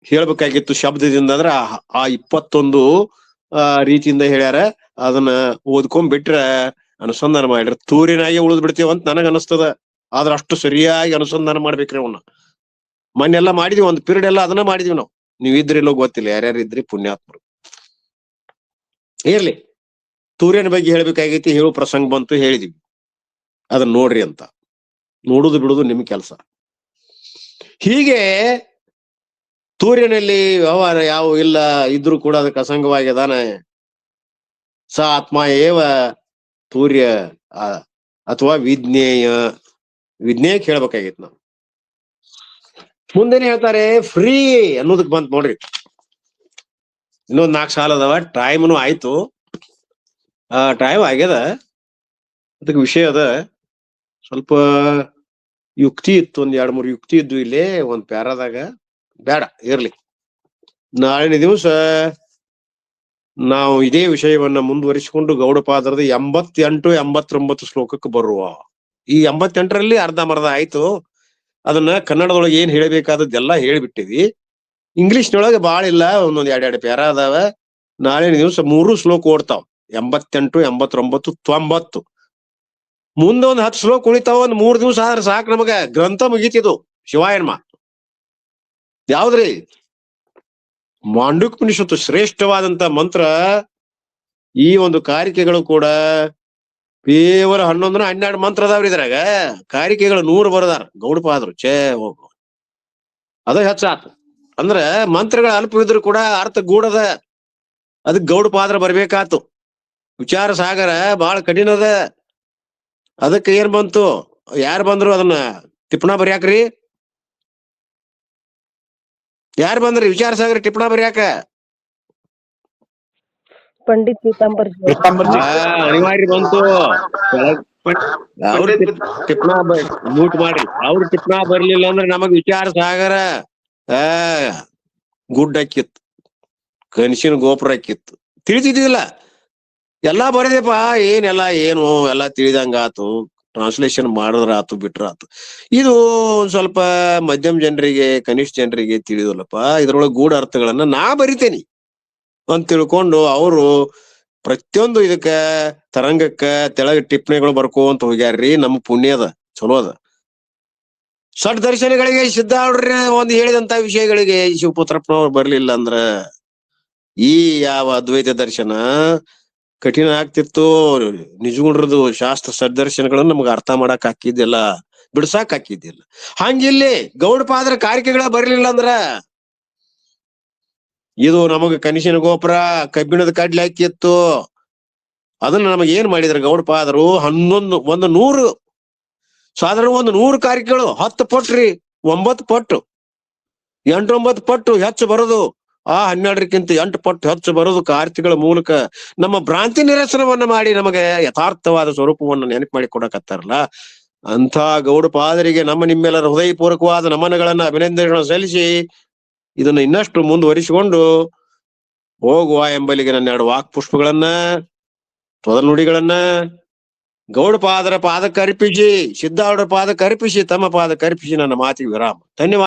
ಹೇಳ್ಬೇಕಾಗಿತ್ತು ಶಬ್ದದಿಂದ ಅಂದ್ರ ಆ 21 ರೀತಿಯಿಂದ ಹೇಳ್ಯಾರ. ಅದನ್ನ ಓದ್ಕೊಂಡ್ ಬಿಟ್ರ, ಅನುಸಂಧಾನ ಮಾಡ್ರ ತೂರ್ಯನಾಗೆ ಉಳಿದ್ ಬಿಡ್ತೇವ ಅಂತ ನನಗ ಅನಸ್ತದ. ಆದ್ರ ಅಷ್ಟು ಸರಿಯಾಗಿ ಅನುಸಂಧಾನ ಮಾಡ್ಬೇಕ್ರಿ ಅವನ್ನ. ಮೊನ್ನೆಲ್ಲ ಮಾಡಿದ್ವಿ, ಒಂದ್ ಪೀರಿಯಡ್ ಎಲ್ಲ ಅದನ್ನ ಮಾಡಿದ್ವಿ ನಾವು. ನೀವ್ ಇದ್ರಿಲ್ಲೋ ಗೊತ್ತಿಲ್ಲ, ಯಾರ್ಯಾರು ಇದ್ರಿ ಪುಣ್ಯಾತ್ಮರು. ಇರ್ಲಿ, ತೂರ್ಯನ ಬಗ್ಗೆ ಹೇಳ್ಬೇಕಾಗೈತಿ, ಹೇಳೋ ಪ್ರಸಂಗ ಬಂತು, ಹೇಳಿದ್ವಿ. ಅದನ್ನ ನೋಡ್ರಿ ಅಂತ. ನೋಡುದು ಬಿಡುದು ನಿಮ್ ಕೆಲಸ. ಹೀಗೆ ತೂರ್ಯನಲ್ಲಿ ವ್ಯವಹಾರ ಯಾವ ಇಲ್ಲ ಇದ್ರೂ ಕೂಡ ಅದಕ್ಕೆ ಅಸಂಗವಾಗಿದಾನೆ. ಸ ಆತ್ಮ ಏವ ತೂರ್ಯ ಅಥವಾ ವಿಜ್ಞೇಯಕ್ಕೆ ಹೇಳ್ಬೇಕಾಗಿತ್ತು ನಾವು. ಮುಂದೇನೆ ಹೇಳ್ತಾರೆ ಫ್ರೀ ಅನ್ನೋದಕ್ ಬಂತ ನೋಡ್ರಿ. ಇನ್ನೊಂದ್ 4 ಸಾಲ ಅದಾವ. ಟೈಮ್ನು ಆಯ್ತು, ಟೈಮ್ ಆಗ್ಯದ. ಅದಕ್ಕೆ ವಿಷಯ ಅದ, ಸ್ವಲ್ಪ ಯುಕ್ತಿ ಇತ್ತು, ಒಂದ್ 2-3 ಯುಕ್ತಿ ಇದ್ದು ಇಲ್ಲೇ ಒಂದ್ ಪ್ಯಾರಾದಾಗ. ಬೇಡ ಇರ್ಲಿ, ನಾಳಿನ ದಿವಸ ನಾವು ಇದೇ ವಿಷಯವನ್ನ ಮುಂದುವರಿಸಿಕೊಂಡು ಗೌಡಪಾದರದ 88, 89 ಶ್ಲೋಕಕ್ಕೆ ಬರುವ. ಈ 88ರಲ್ಲಿ ಅರ್ಧಂಬರ್ಧ ಆಯ್ತು. ಅದನ್ನ ಕನ್ನಡದೊಳಗೆ ಏನ್ ಹೇಳ್ಬೇಕಾದದ್ದೆಲ್ಲ ಹೇಳ್ಬಿಟ್ಟಿವಿ. ಇಂಗ್ಲಿಷ್ನೊಳಗೆ ಬಾಳ ಇಲ್ಲ, ಒಂದೊಂದ್ 2 ಪ್ಯಾರ ಅದಾವ. ನಾಳಿನ ದಿವಸ 3 ಶ್ಲೋಕ ಓಡ್ತಾವ. 88, 89, 90. ಮುಂದೊಂದ್ 10 ಶ್ಲೋಕ ಉಳಿತಾವ. ಒಂದ್ 3 ದಿವಸ ಆದ್ರೆ ಸಾಕು, ನಮಗ ಗ್ರಂಥ ಮುಗೀತಿದು. ಶಿವಾಯನ್ಮ ಯಾವ್ದ್ರಿ? ಮಾಂಡುಕ ಉಪನಿಷತ್ತು ಶ್ರೇಷ್ಠವಾದಂತ ಮಂತ್ರ. ಈ ಒಂದು ಕಾರಿಕೆಗಳು ಕೂಡ ಕೇವಲ 11, 12 ಮಂತ್ರ ಅದಾವ್ರಿ ಇದ್ರಾಗ. ಕಾರಿಕೆಗಳು 100 ಬರದಾರ ಗೌಡಪಾದರು. ಹೋಗು, ಅದ ಹೆಚ್ಚಾತು. ಅಂದ್ರ ಮಂತ್ರಗಳ ಅಲ್ಪವಿದ್ರು ಕೂಡ ಅರ್ಥ ಗೂಢದ. ಅದಕ್ ಗೌಡಪಾದ್ರ ಬರ್ಬೇಕಾತು. ವಿಚಾರ ಸಾಗರ ಬಹಳ ಕಠಿಣ ಅದ. ಅದಕ್ಕೆ ಏನ್ ಬಂತು, ಯಾರು ಬಂದ್ರು ಅದನ್ನ ಟಿಪ್ಪಣ ಬರ್ಯಾಕ್ರಿ? ಯಾರು ಬಂದ್ರಿ ವಿಚಾರ ಸಾಗರ ಟಿಪ್ಪಣ ಬರ್ಯಾಕ? ಪಂಡಿತ್ ಪೀತಾಂಬರ್ ಅನಿವಾರ್ಯ ಬಂತು. ಅವ್ರ ಟಿಪ್ಪಣ ಮೂಟ್ ಮಾಡ್ರಿ. ಅವ್ರ ಟಿಪ್ಪಣ ಬರ್ಲಿಲ್ಲ ಅಂದ್ರೆ ನಮಗ್ ವಿಚಾರ ಸಾಗರ ಗುಡ್ಡ ಹಾಕಿತ್ತು, ಕನಸಿನ ಗೋಪುರ ಹಾಕಿತ್ತು. ತಿಳಿತಿದ್ದಿಲ್ಲ. ಎಲ್ಲಾ ಬರದಪ್ಪ, ಏನೆಲ್ಲ ಏನು ಎಲ್ಲಾ ತಿಳಿದಂಗ ಆತು. ಟ್ರಾನ್ಸ್ಲೇಷನ್ ಮಾಡಿದ್ರ ಆತು, ಬಿಟ್ರ ಆತು. ಇದು ಒಂದ್ ಸ್ವಲ್ಪ ಮಧ್ಯಮ ಜನರಿಗೆ, ಕನಿಷ್ಠ ಜನರಿಗೆ ತಿಳಿದಲ್ಲಪ್ಪ. ಇದ್ರೊಳಗೆ ಗೂಢ ಅರ್ಥಗಳನ್ನ ನಾ ಬರಿತೇನಿ ಅಂತ ತಿಳ್ಕೊಂಡು ಅವರು ಪ್ರತಿಯೊಂದು ಇದಕ್ಕ ತರಂಗಕ್ಕ ತೆಳಗ ಟಿಪ್ಪಣಿಗಳು ಬರ್ಕೋಂತ ಹೋಗ್ಯಾರ್ರಿ. ನಮ್ಮ ಪುಣ್ಯದ ಚಲೋ ಅದ. ಷಡ್ ದರ್ಶನಗಳಿಗೆ ಸಿದ್ಧಾರೂಢರ ಒಂದು ಹೇಳಿದಂತ ವಿಷಯಗಳಿಗೆ ಶಿವಪುತ್ರಪ್ಪನವ್ರು ಬರ್ಲಿಲ್ಲ ಅಂದ್ರ ಈ ಯಾವ ಅದ್ವೈತ ದರ್ಶನ ಕಠಿಣ ಆಗ್ತಿತ್ತು. ನಿಜಗುಣ್ರದು ಶಾಸ್ತ್ರ ಸದ್ದರ್ಶನಗಳನ್ನ ನಮ್ಗೆ ಅರ್ಥ ಮಾಡಕ್ ಹಾಕಿದ್ದಿಲ್ಲ, ಬಿಡ್ಸಾಕ್ ಹಾಕಿದ್ದಿಲ್ಲ. ಹಂಗಿಲ್ಲಿ ಗೌಡಪಾದ್ರ ಕಾರಿಕೆಗಳ ಬರ್ಲಿಲ್ಲ ಅಂದ್ರ ಇದು ನಮಗ ಕನಸಿನ ಗೋಪುರ, ಕಬ್ಬಿಣದ ಕಡ್ಲಿ ಹಾಕಿತ್ತು. ಅದನ್ನ ನಮಗ ಏನ್ ಮಾಡಿದ್ರ ಗೌಡಪಾದರು? 100 ಸಾಧಾರಣ 100 ಕಾರಿಕೆಗಳು 10 ಪಟ್ರಿ, 9 ಪಟ್ಟು, 8-9 ಪಟ್ಟು ಹೆಚ್ಚು ಬರೋದು. 12ಕ್ಕಿಂತ 8 ಪಟ್ಟು ಹೆಚ್ಚು ಬರೋದು ಕಾರ್ತಿಗಳ ಮೂಲಕ ನಮ್ಮ ಭ್ರಾಂತಿ ನಿರಸನವನ್ನ ಮಾಡಿ ನಮಗೆ ಯಥಾರ್ಥವಾದ ಸ್ವರೂಪವನ್ನು ನೆನಪು ಮಾಡಿ ಕೊಡಕತ್ತಾರಲ್ಲ. ಅಂಥ ಗೌಡಪಾದರಿಗೆ ನಮ್ಮ ನಿಮ್ಮೆಲ್ಲರ ಹೃದಯಪೂರ್ವಕವಾದ ನಮನಗಳನ್ನ, ಅಭಿನಂದನೆಗಳನ್ನ ಸಲ್ಲಿಸಿ ಇದನ್ನ ಇನ್ನಷ್ಟು ಮುಂದುವರಿಸಿಕೊಂಡು ಹೋಗುವ ಎಂಬಲ್ಲಿಗೆ ನನ್ನ 2 ವಾಕ್ ಪುಷ್ಪಗಳನ್ನ, ತೊದಲ್ ನುಡಿಗಳನ್ನ ಗೌಡಪಾದರ ಪಾದಕ್ಕೆ ಅರ್ಪಿಸಿ, ಸಿದ್ಧಾರೂಢರ ಪಾದಕ್ಕೆ ಅರ್ಪಿಸಿ, ತಮ್ಮ ಪಾದಕ್ಕೆ ಅರ್ಪಿಸಿ ನನ್ನ ಮಾತಿಗೆ ವಿರಾಮ. ಧನ್ಯವಾದ.